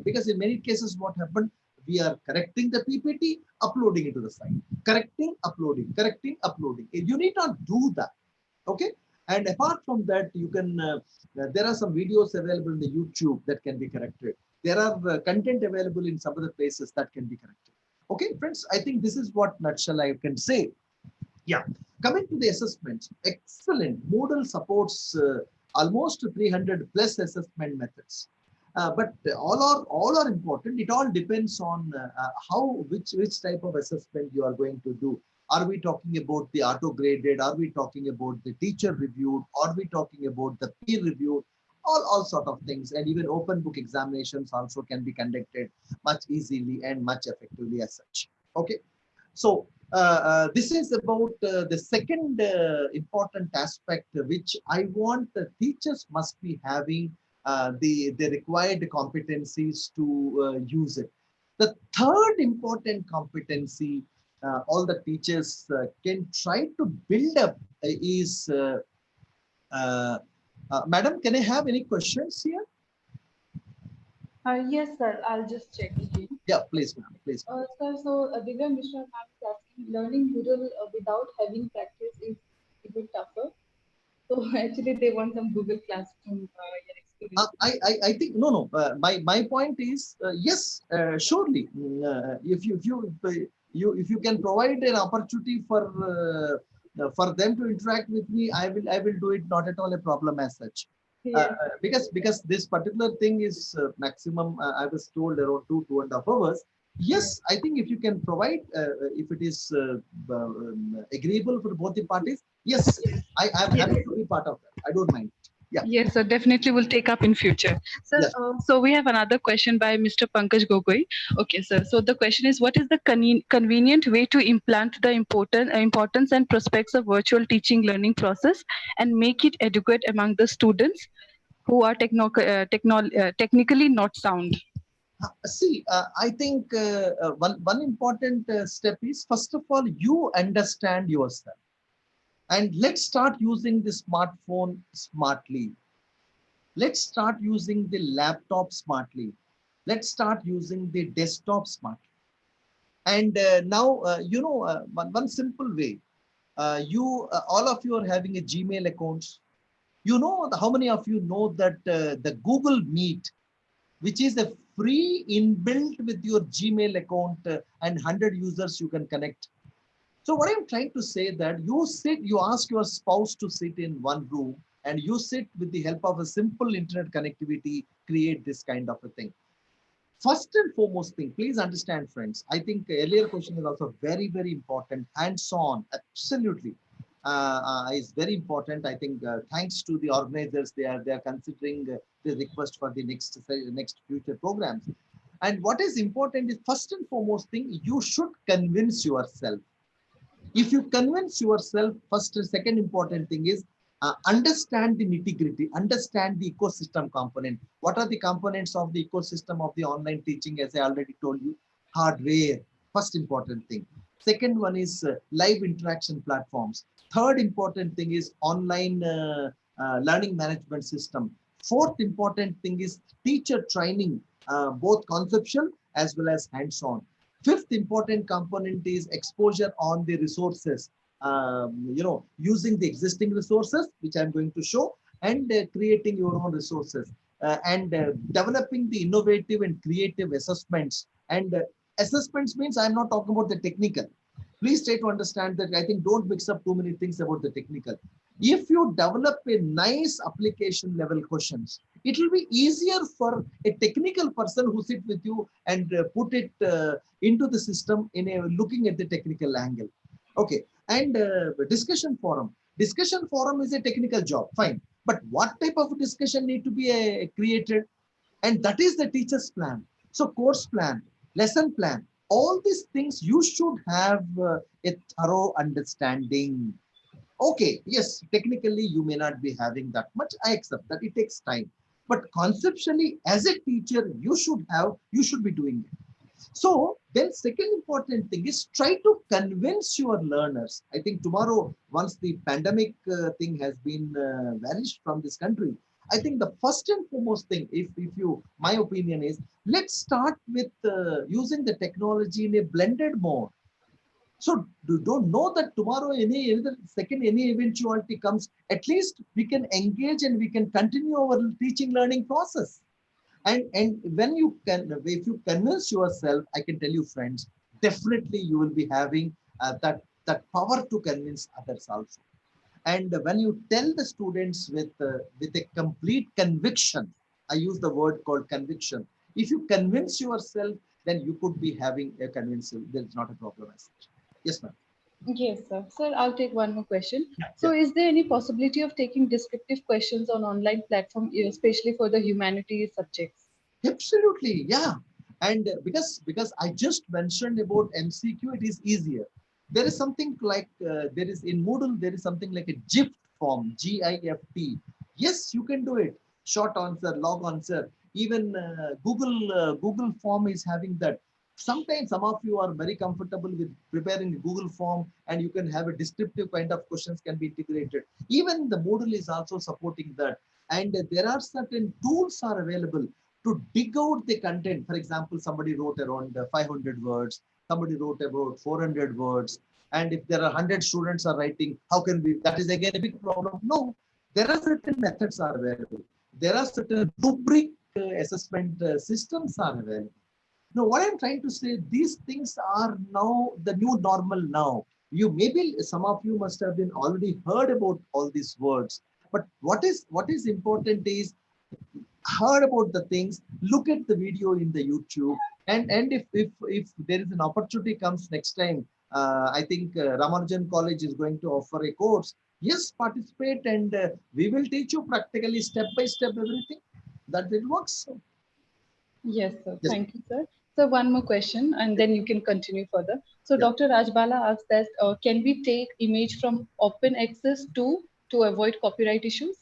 because in many cases what happened, we are correcting the PPT, uploading it to the site, correcting, uploading, correcting, uploading. You need not do that, okay? And apart from that, you can, there are some videos available in the YouTube that can be corrected. There are content available in some other places that can be corrected. Okay, friends, I think this is what nutshell I can say. Yeah, coming to the assessments, excellent. Moodle supports almost 300 plus assessment methods. But all are important. It all depends on which type of assessment you are going to do. Are we talking about the auto graded? Are we talking about the teacher reviewed? Are we talking about the peer reviewed? All sort of things. And even open book examinations also can be conducted much easily and much effectively as such. Okay. So this is about the second important aspect which I want the teachers must be having the required competencies to use it. The third important competency all the teachers can try to build up is, Madam, can I have any questions here? Yes, sir. I'll just check again. Yeah, please, ma'am. Please. Sir, so Divya Mishra ma'am is asking, learning Moodle without having practice is a bit tougher. So actually, they want some Google Classroom experience. I think no. My point is yes, surely. If you can provide an opportunity for For them to interact with me, I will do it, not at all a problem as such. Yes. Because this particular thing is maximum, I was told around 2.5 hours. Yes, I think if you can provide, if it is agreeable for both the parties, yes, I'm Yes. happy to be part of that. I don't mind. Yeah. Yes, sir. Definitely will take up in future. Sir, Yes. so we have another question by Mr. Pankaj Gogoi. Okay, sir. So the question is, what is the convenient way to implant the importance and prospects of virtual teaching learning process and make it adequate among the students who are technically not sound? See, I think one important step is, first of all, you understand yourself. And let's start using the smartphone smartly. Let's start using the laptop smartly. Let's start using the desktop smartly. And now, one simple way. All of you are having a Gmail account. How many of you know that the Google Meet, which is a free inbuilt with your Gmail account, and 100 users you can connect. So what I'm trying to say that you ask your spouse to sit in one room, and you sit with the help of a simple internet connectivity, create this kind of a thing. First and foremost thing, please understand, friends. I think earlier question is also very, very important. Hands-on, absolutely, is very important. I think thanks to the organizers, they are considering the request for the next future programs. And what is important is, first and foremost thing, you should convince yourself. If you convince yourself, first and second important thing is, understand the nitty-gritty, understand the ecosystem component. What are the components of the ecosystem of the online teaching? As I already told you, hardware, first important thing. Second one is live interaction platforms. Third important thing is online learning management system. Fourth important thing is teacher training, both conceptual as well as hands-on. Fifth important component is exposure on the resources, using the existing resources, which I'm going to show, and creating your own resources, and developing the innovative and creative assessments. And assessments means I'm not talking about the technical. Please try to understand that. I think don't mix up too many things about the technical. If you develop a nice application level questions, it will be easier for a technical person who sit with you and put it into the system in a looking at the technical angle. Okay. And discussion forum. Discussion forum is a technical job, fine. But what type of discussion need to be created? And that is the teacher's plan. So course plan, lesson plan, all these things you should have a thorough understanding. Okay, yes, technically you may not be having that much. I accept that it takes time. But conceptually, as a teacher, you should be doing it. So then second important thing is, try to convince your learners. I think tomorrow, once the pandemic thing has been vanished from this country, I think the first and foremost thing, my opinion is, let's start with using the technology in a blended mode. So you don't know that tomorrow any eventuality comes, at least we can engage and we can continue our teaching learning process. And when you can, if you convince yourself, I can tell you, friends, definitely you will be having that power to convince others also. And when you tell the students with a complete conviction, I use the word called conviction. If you convince yourself, then you could be having a convincing. There's not a problem as such. Yes, ma'am. Yes, sir. Sir, I'll take one more question. Yeah. So, is there any possibility of taking descriptive questions on online platform, especially for the humanities subjects? Absolutely, yeah. And because I just mentioned about MCQ, it is easier. There is something like there is in Moodle, there is something like a GIFT form, GIFT. Yes, you can do it. Short answer, long answer. Even Google form is having that. Sometimes some of you are very comfortable with preparing a Google form, and you can have a descriptive kind of questions can be integrated. Even the Moodle is also supporting that. And there are certain tools are available to dig out the content. For example, somebody wrote around 500 words, somebody wrote about 400 words. And if there are 100 students are writing, how can we, that is again a big problem. No, there are certain methods are available. There are certain rubric assessment systems are available. Now, what I'm trying to say, these things are now the new normal now. You maybe some of you must have been already heard about all these words. But what is important is heard about the things, look at the video in the YouTube, and if there is an opportunity comes next time, I think Ramanujan College is going to offer a course. Yes, participate, and we will teach you practically step by step everything that it works. So, Yes, sir. yes, Thank you, sir. So one more question, and then you can continue further. So yeah. Dr. Rajbala asks that, can we take image from open access to avoid copyright issues?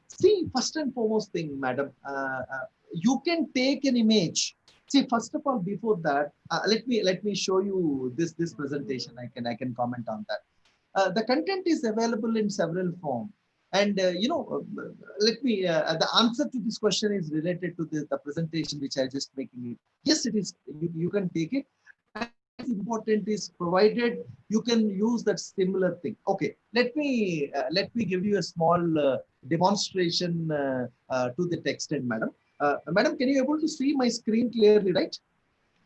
See, first and foremost thing, madam, you can take an image. See, first of all, before that, let me show you this presentation. I can comment on that. The content is available in several forms. And, the answer to this question is related to the presentation which I just making it. Yes, it is, you can take it. And what is important is provided you can use that similar thing. Okay, let me give you a small demonstration to the text end, madam. Madam, can you able to see my screen clearly, right?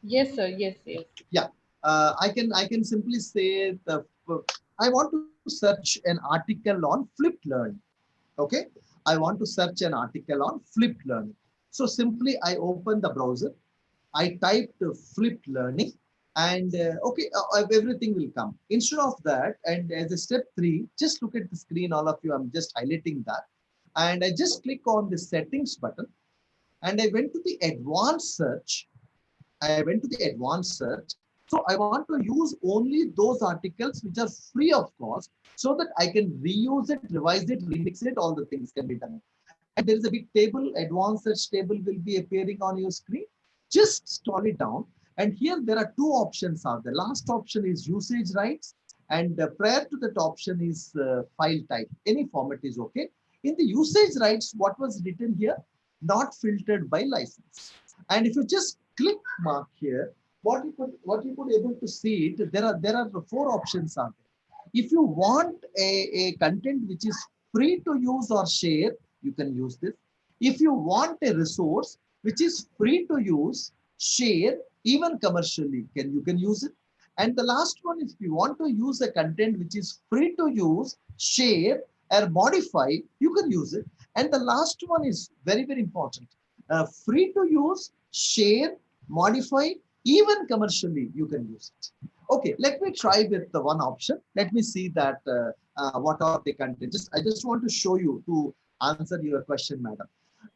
Yes, sir. Yes, yes. Yeah, I can simply say I want to search an article on flipped learning. Okay, I want to search an article on flipped learning. So simply I open the browser, I typed flipped learning, and okay, everything will come. Instead of that, and as a step 3, just look at the screen, all of you. I'm just highlighting that, and I just click on the settings button, and I went to the advanced search. I went to the advanced search. So I want to use only those articles which are free of cost, so that I can reuse it, revise it, remix it, all the things can be done. And there is a big table, advanced search table will be appearing on your screen. Just scroll it down. And here there are two options are. The last option is usage rights. And prior to that option is file type. Any format is okay. In the usage rights, what was written here? Not filtered by license. And if you just click mark here, what you could able to see it, there are 4 options are there. If you want a content which is free to use or share, you can use this. If you want a resource which is free to use, share, even commercially, you can use it. And the last one is, if you want to use a content which is free to use, share, or modify, you can use it. And the last one is very, very important. Free to use, share, modify, even commercially, you can use it. Okay, let me try with the one option. Let me see that what are the content. I just want to show you to answer your question, madam.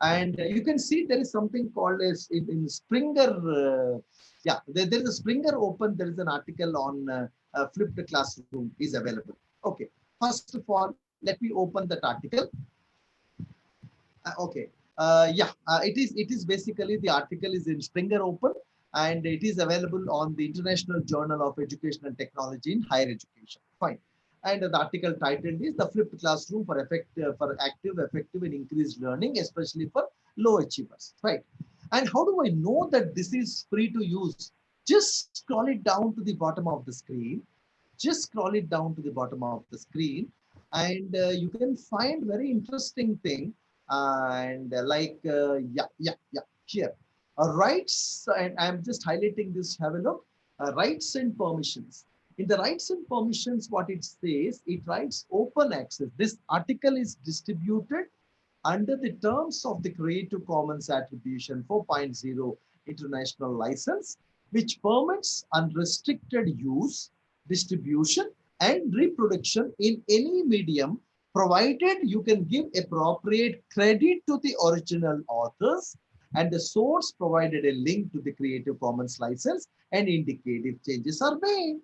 And you can see there is something called as in Springer. Yeah, there is a Springer open. There is an article on flipped classroom is available. Okay, first of all, let me open that article. Okay. It is basically the article is in Springer Open, and it is available on the International Journal of Education and Technology in Higher Education. Fine. And the article titled is "The Flipped Classroom for Active, Effective, and Increased Learning, especially for Low Achievers." Right. And how do I know that this is free to use? Just scroll it down to the bottom of the screen. Just scroll it down to the bottom of the screen, and you can find very interesting thing. And here rights, and I'm just highlighting this. Have a look. Rights and permissions. In the rights and permissions, what it says, it writes open access. This article is distributed under the terms of the Creative Commons Attribution 4.0 International License, which permits unrestricted use, distribution, and reproduction in any medium, provided you can give appropriate credit to the original authors, and the source provided a link to the Creative Commons license and indicate if changes are made.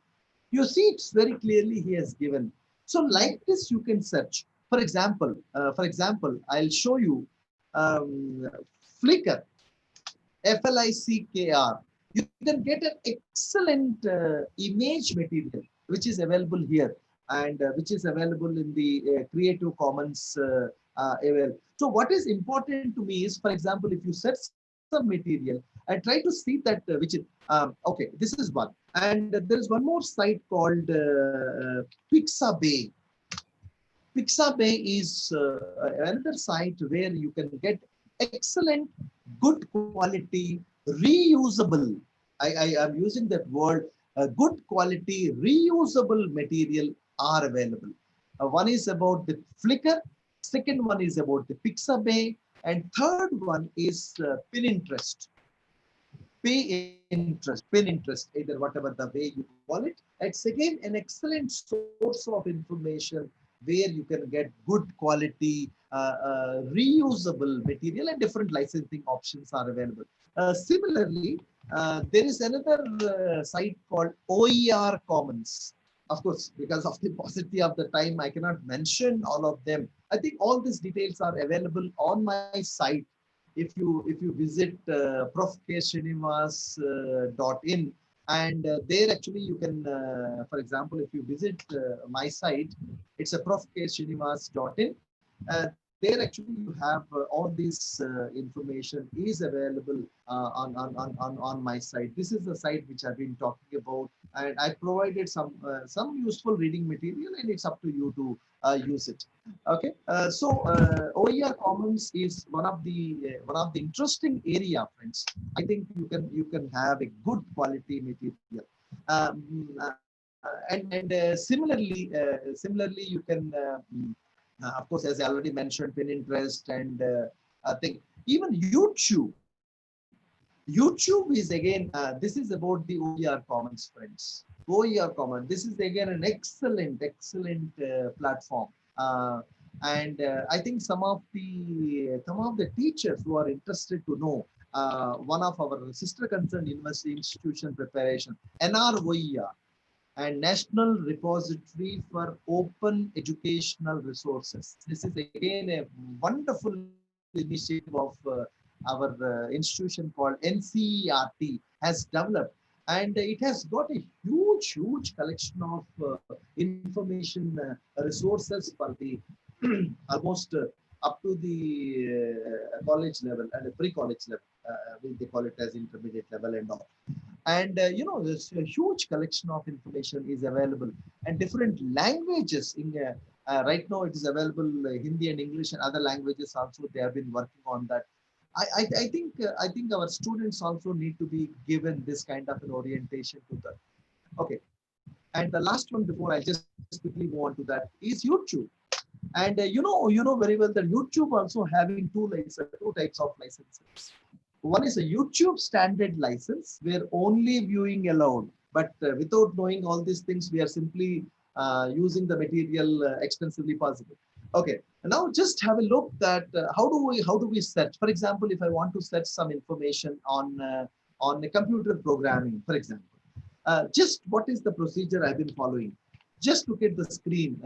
You see, it's very clearly he has given. So like this, you can search. For example, I'll show you Flickr, Flickr. You can get an excellent image material, which is available here, and which is available in the Creative Commons So what is important to me is, for example, if you set some material and try to see that okay, this is one. And there is one more site called Pixabay. Pixabay is another site where you can get excellent, good quality, reusable. I am using that word, good quality reusable material are available. One is about the Flickr, second one is about the Pixabay, and third one is Pinterest. Pinterest, either whatever the way you call it. It's again an excellent source of information where you can get good quality, reusable material, and different licensing options are available. Similarly, there is another site called OER Commons. Of course, because of the paucity of the time, I cannot mention all of them. I think all these details are available on my site. If you visit profksrinivas.in, and there actually you can, for example, if you visit my site, it's a profksrinivas.in. There actually you have all this information is available on my site. This is the site which I've been talking about, and I provided some useful reading material, and it's up to you to use it. Okay, OER Commons is one of the interesting area, friends. I think you can have a good quality material. Similarly, you can of course, as I already mentioned, Pinterest and I think even YouTube. YouTube is again, this is about the OER Commons, friends. OER Commons. This is again an excellent platform. And I think some of the teachers who are interested to know one of our sister concerned university institution preparation, NROER, and National Repository for Open Educational Resources. This is again a wonderful initiative of our institution called NCERT has developed, and it has got a huge collection of information resources for the almost up to the college level and the pre-college level. They call it as intermediate level and all. And there's a huge collection of information is available, and different languages in right now it is available, Hindi and English and other languages also. They have been working on that. I think our students also need to be given this kind of an orientation to that. Okay, and the last one before I just quickly move on to that is YouTube. And you know very well that YouTube also having two types of licenses. One is a YouTube standard license where only viewing allowed, but without knowing all these things, we are simply using the material extensively possible. Okay, now just have a look that how do we search? For example, if I want to search some information on the computer programming, for example, just what is the procedure I've been following? Just look at the screen.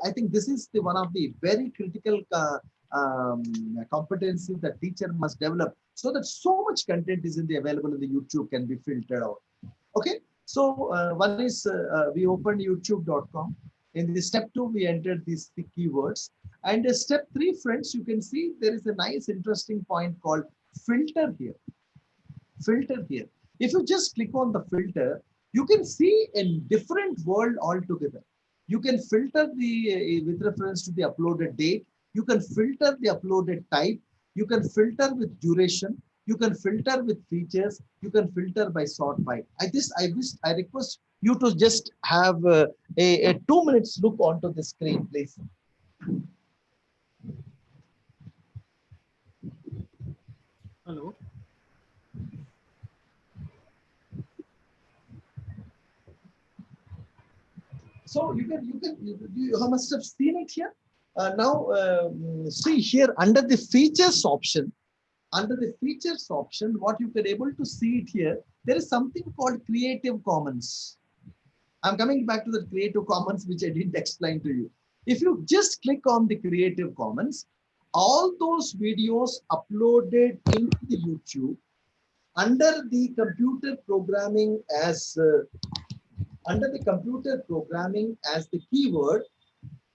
I think this is one of the very critical um, competencies that teacher must develop, so that so much content is available in the YouTube can be filtered out. Okay, so one is we opened youtube.com. In the step 2, we entered these keywords. And step 3, friends, you can see there is a nice interesting point called filter here. Filter here. If you just click on the filter, you can see a different world altogether. You can filter the with reference to the uploaded date. You can filter the uploaded type. You can filter with duration. You can filter with features. You can filter by sort by. I request you to just have a 2 minutes look onto the screen, please. Hello. So you must have seen it here. Now see here under the features option. Under the features option, what you can able to see it here, there is something called Creative Commons. I'm coming back to the Creative Commons, which I didn't explain to you. If you just click on the Creative Commons, all those videos uploaded into the YouTube under the computer programming as the keyword,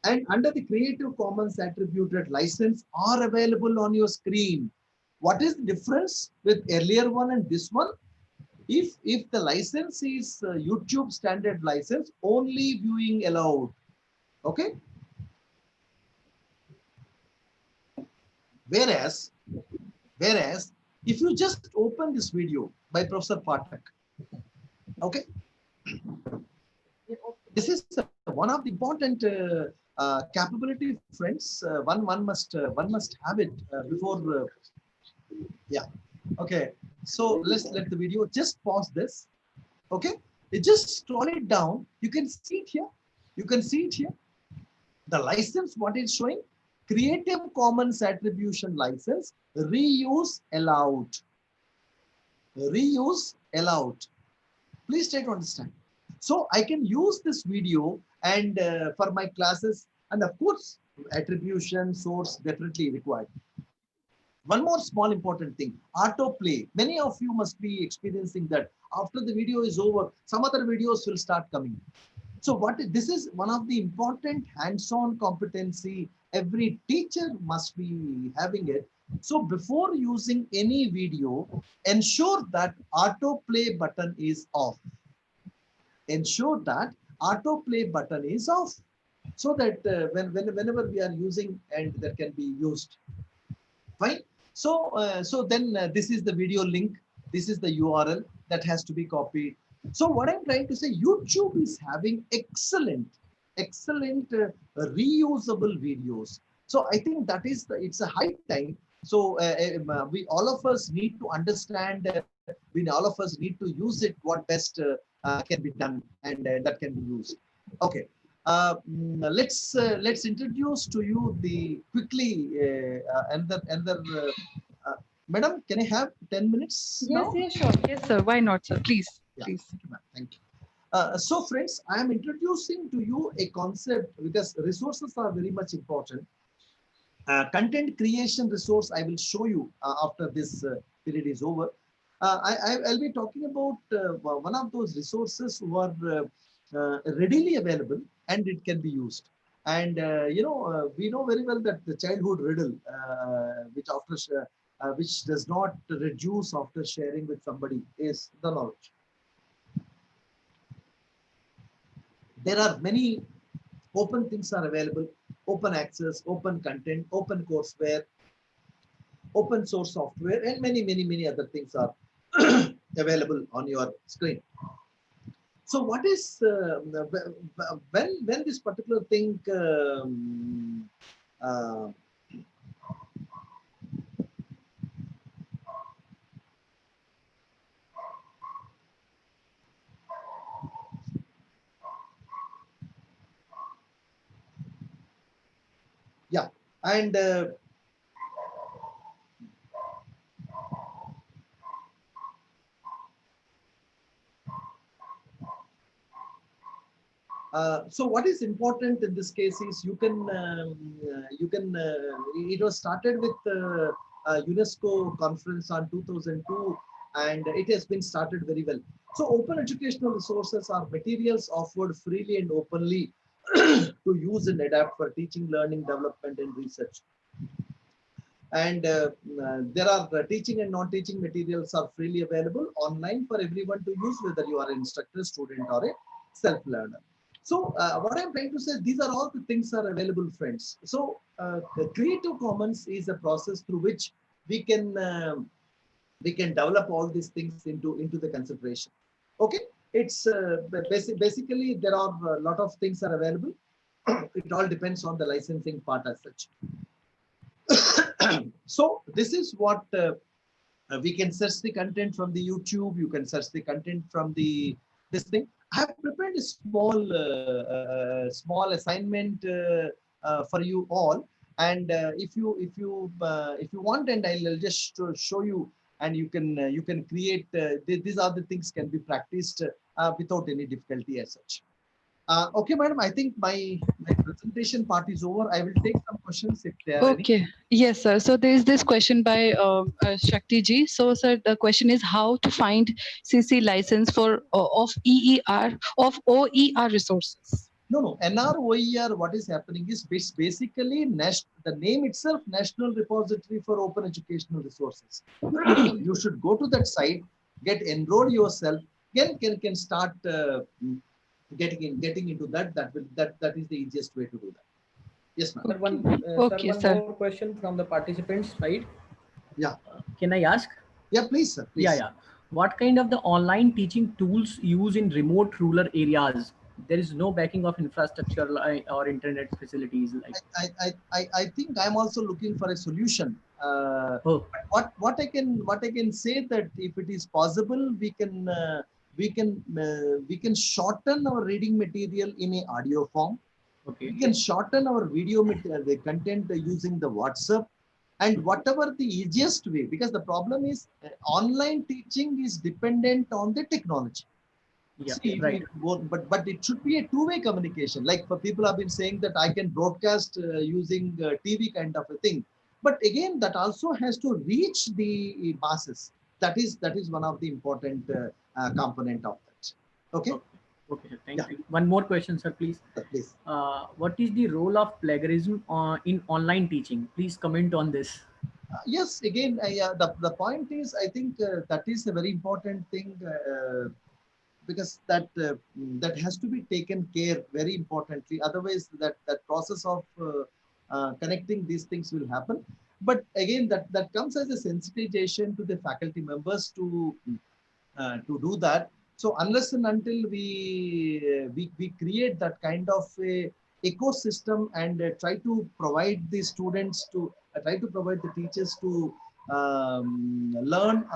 and under the Creative Commons attributed license are available on your screen. What is the difference with earlier one and this one? If the license is YouTube standard license, only viewing allowed. Okay. Whereas if you just open this video by Professor Pathak, okay, This is one of the important capability, friends. One must have it before. Yeah. Okay. So let's let the video just pause this. Okay. You just scroll it down. You can see it here. You can see it here. The license, what it's showing, Creative Commons Attribution License, reuse allowed. Reuse allowed. Please try to understand. So I can use this video and for my classes, and of course, attribution source definitely required. One more small important thing, autoplay. Many of you must be experiencing that after the video is over, some other videos will start coming. So this is one of the important hands-on competency every teacher must be having it. So before using any video, ensure that autoplay button is off. Ensure that autoplay button is off so that whenever we are using and that can be used. Fine. So then this is the video link. This is the URL that has to be copied. So what I'm trying to say, YouTube is having excellent reusable videos. So I think that is it's a high time. So we all of us need to understand. We all of us need to use it. What best can be done, and that can be used. Okay. Let's introduce to you the quickly another. Madam, can I have 10 minutes now? Yes, sure. Yes, sir. Why not, sir? Please, Yeah, please. thank you, ma'am. Thank you. So friends, I am introducing to you a concept because resources are very much important. Content creation resource I will show you after this period is over. I'll be talking about one of those resources who are readily available and it can be used. And we know very well that the childhood riddle, which does not reduce after sharing with somebody, is the knowledge. There are many open things are available, open access, open content, open courseware, open source software, and many other things are available on your screen. So what is when this particular thing yeah, and so what is important in this case is it was started with UNESCO conference on 2002 and it has been started very well. So open educational resources are materials offered freely and openly to use and adapt for teaching, learning, development and research. And there are teaching and non-teaching materials are freely available online for everyone to use, whether you are an instructor, student or a self-learner. So what I'm trying to say, these are all the things are available, friends. So the Creative Commons is a process through which we can develop all these things into the consideration. Okay, it's basically there are a lot of things are available. It all depends on the licensing part as such. So this is what we can search the content from the YouTube. You can search the content from this thing. I have prepared a small assignment for you all, and if you want, and I'll just show you, and you can create. These are the things can be practiced without any difficulty as such. Okay, madam, I think my presentation part is over. I will take some questions if there are any. Okay. Yes, sir. So there is this question by Shakti ji. So, sir, the question is how to find CC license for of OER resources. No. NROER, what is happening is basically the name itself, National Repository for Open Educational Resources. You should go to that site, enroll yourself, can start getting into that. That is the easiest way to do that. Yes, ma'am. Sir, one more question from the participants side. Yeah. Can I ask? Yeah, please, sir. Please. Yeah. What kind of the online teaching tools used in remote rural areas there is no backing of infrastructure or internet facilities like. I think I'm also looking for a solution. Oh, What I can say that if it is possible, we can shorten our reading material in a audio form. okay. We can shorten our video material, the content using the WhatsApp, and whatever the easiest way, because the problem is online teaching is dependent on the technology. Yeah, See, right. but it should be a two-way communication. Like for people have been saying that I can broadcast using TV kind of a thing. But again, that also has to reach the masses. That is one of the important component of that. Okay. Okay, okay, sir. Thank Yeah. you. One more question, sir, please. Please. What is the role of plagiarism in online teaching? Please comment on this. Yes. Again, the point is, I think that is a very important thing. Because that has to be taken care very importantly, otherwise that process of connecting these things will happen. But again, that comes as a sensitization to the faculty members to do that. So unless and until we create that kind of a ecosystem and try to provide the students to try to provide the teachers to learn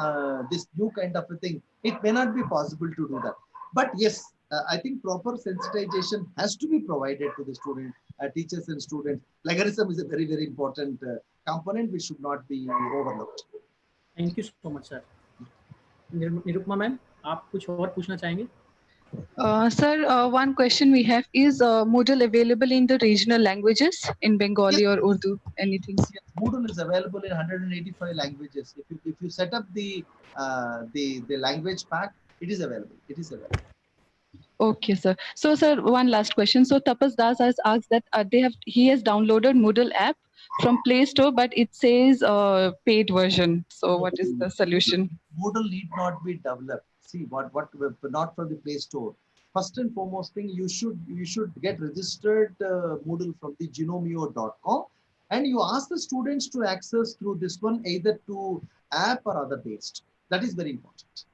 this new kind of a thing, it may not be possible to do that. But yes, I think proper sensitization has to be provided to the student, teachers and students. Plagiarism is a very, very important component which should not be overlooked. Thank you so much, sir. Nirupama ma'am, आप कुछ और पूछना चाहेंगे? Sir, one question we have is Moodle available in the regional languages in Bengali or Urdu? Anything? Yes, Moodle is available in 185 languages. If you set up the language pack, it is available. It is available. Okay, sir. So, sir, one last question. So, Tapas Das has asked that he has downloaded Moodle app from Play Store, but it says paid version. So, what is the solution? Moodle need not be developed. See, what not from the Play Store. First and foremost thing, you should get registered Moodle from the genomeo.com, and you ask the students to access through this one either to app or other based. That is very important.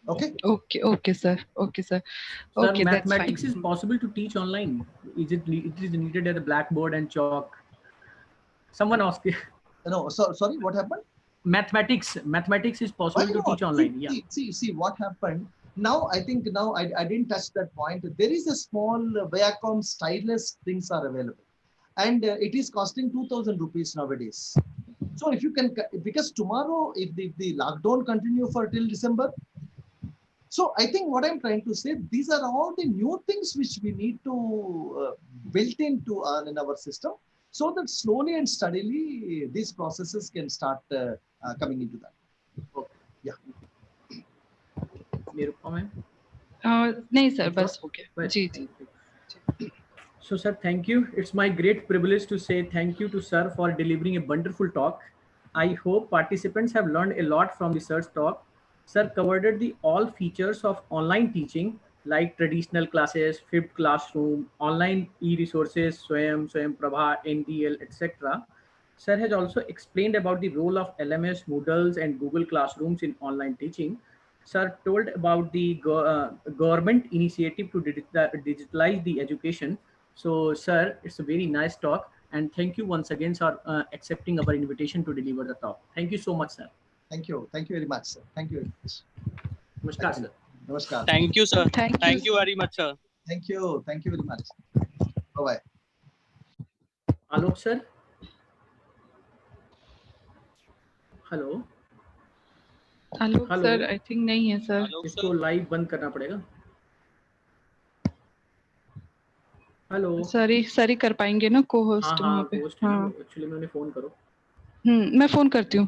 Okay. Okay, sir. Okay, sir. Sir, Okay, that's mathematics fine. is possible to teach online. It is needed at a blackboard and chalk. Someone asked. No, sorry, what happened? Mathematics is possible to teach online. See what happened. Now I think I didn't touch that point. There is a small Viacom stylus things are available, and it is costing 2,000 rupees nowadays. So if you can, because tomorrow if the lockdown continue for till December, so I think what I'm trying to say, these are all the new things which we need to build into in our system, so that slowly and steadily these processes can start coming into that. Okay. Yeah. Nirupama ma'am? नहीं sir, बस हो गया. जी. Thank you. So, sir, thank you. It's my great privilege to say thank you to sir for delivering a wonderful talk. I hope participants have learned a lot from the sir's talk. Sir covered the all features of online teaching like traditional classes, flipped classroom, online e-resources, Swayam, Prabha, NDL, etc. Sir has also explained about the role of LMS, Moodles, and Google Classrooms in online teaching. Sir told about the government initiative to digitalize the education. So, sir, it's a very nice talk, and thank you once again for accepting our invitation to deliver the talk. Thank you so much, sir. Thank you very much, sir. Thank you very much. Namaskar, sir. Namaskar. Thank you, sir. Thank you very much, sir. Thank you very much. Bye bye. Alok, sir. Hello Alok sir I think नहीं है sir. इसको live बंद करना पड़ेगा. Hello sir ही कर पाएंगे ना को होस्ट. हाँ, एक्चुअली मैंने फोन करो. मैं फोन करती हूँ.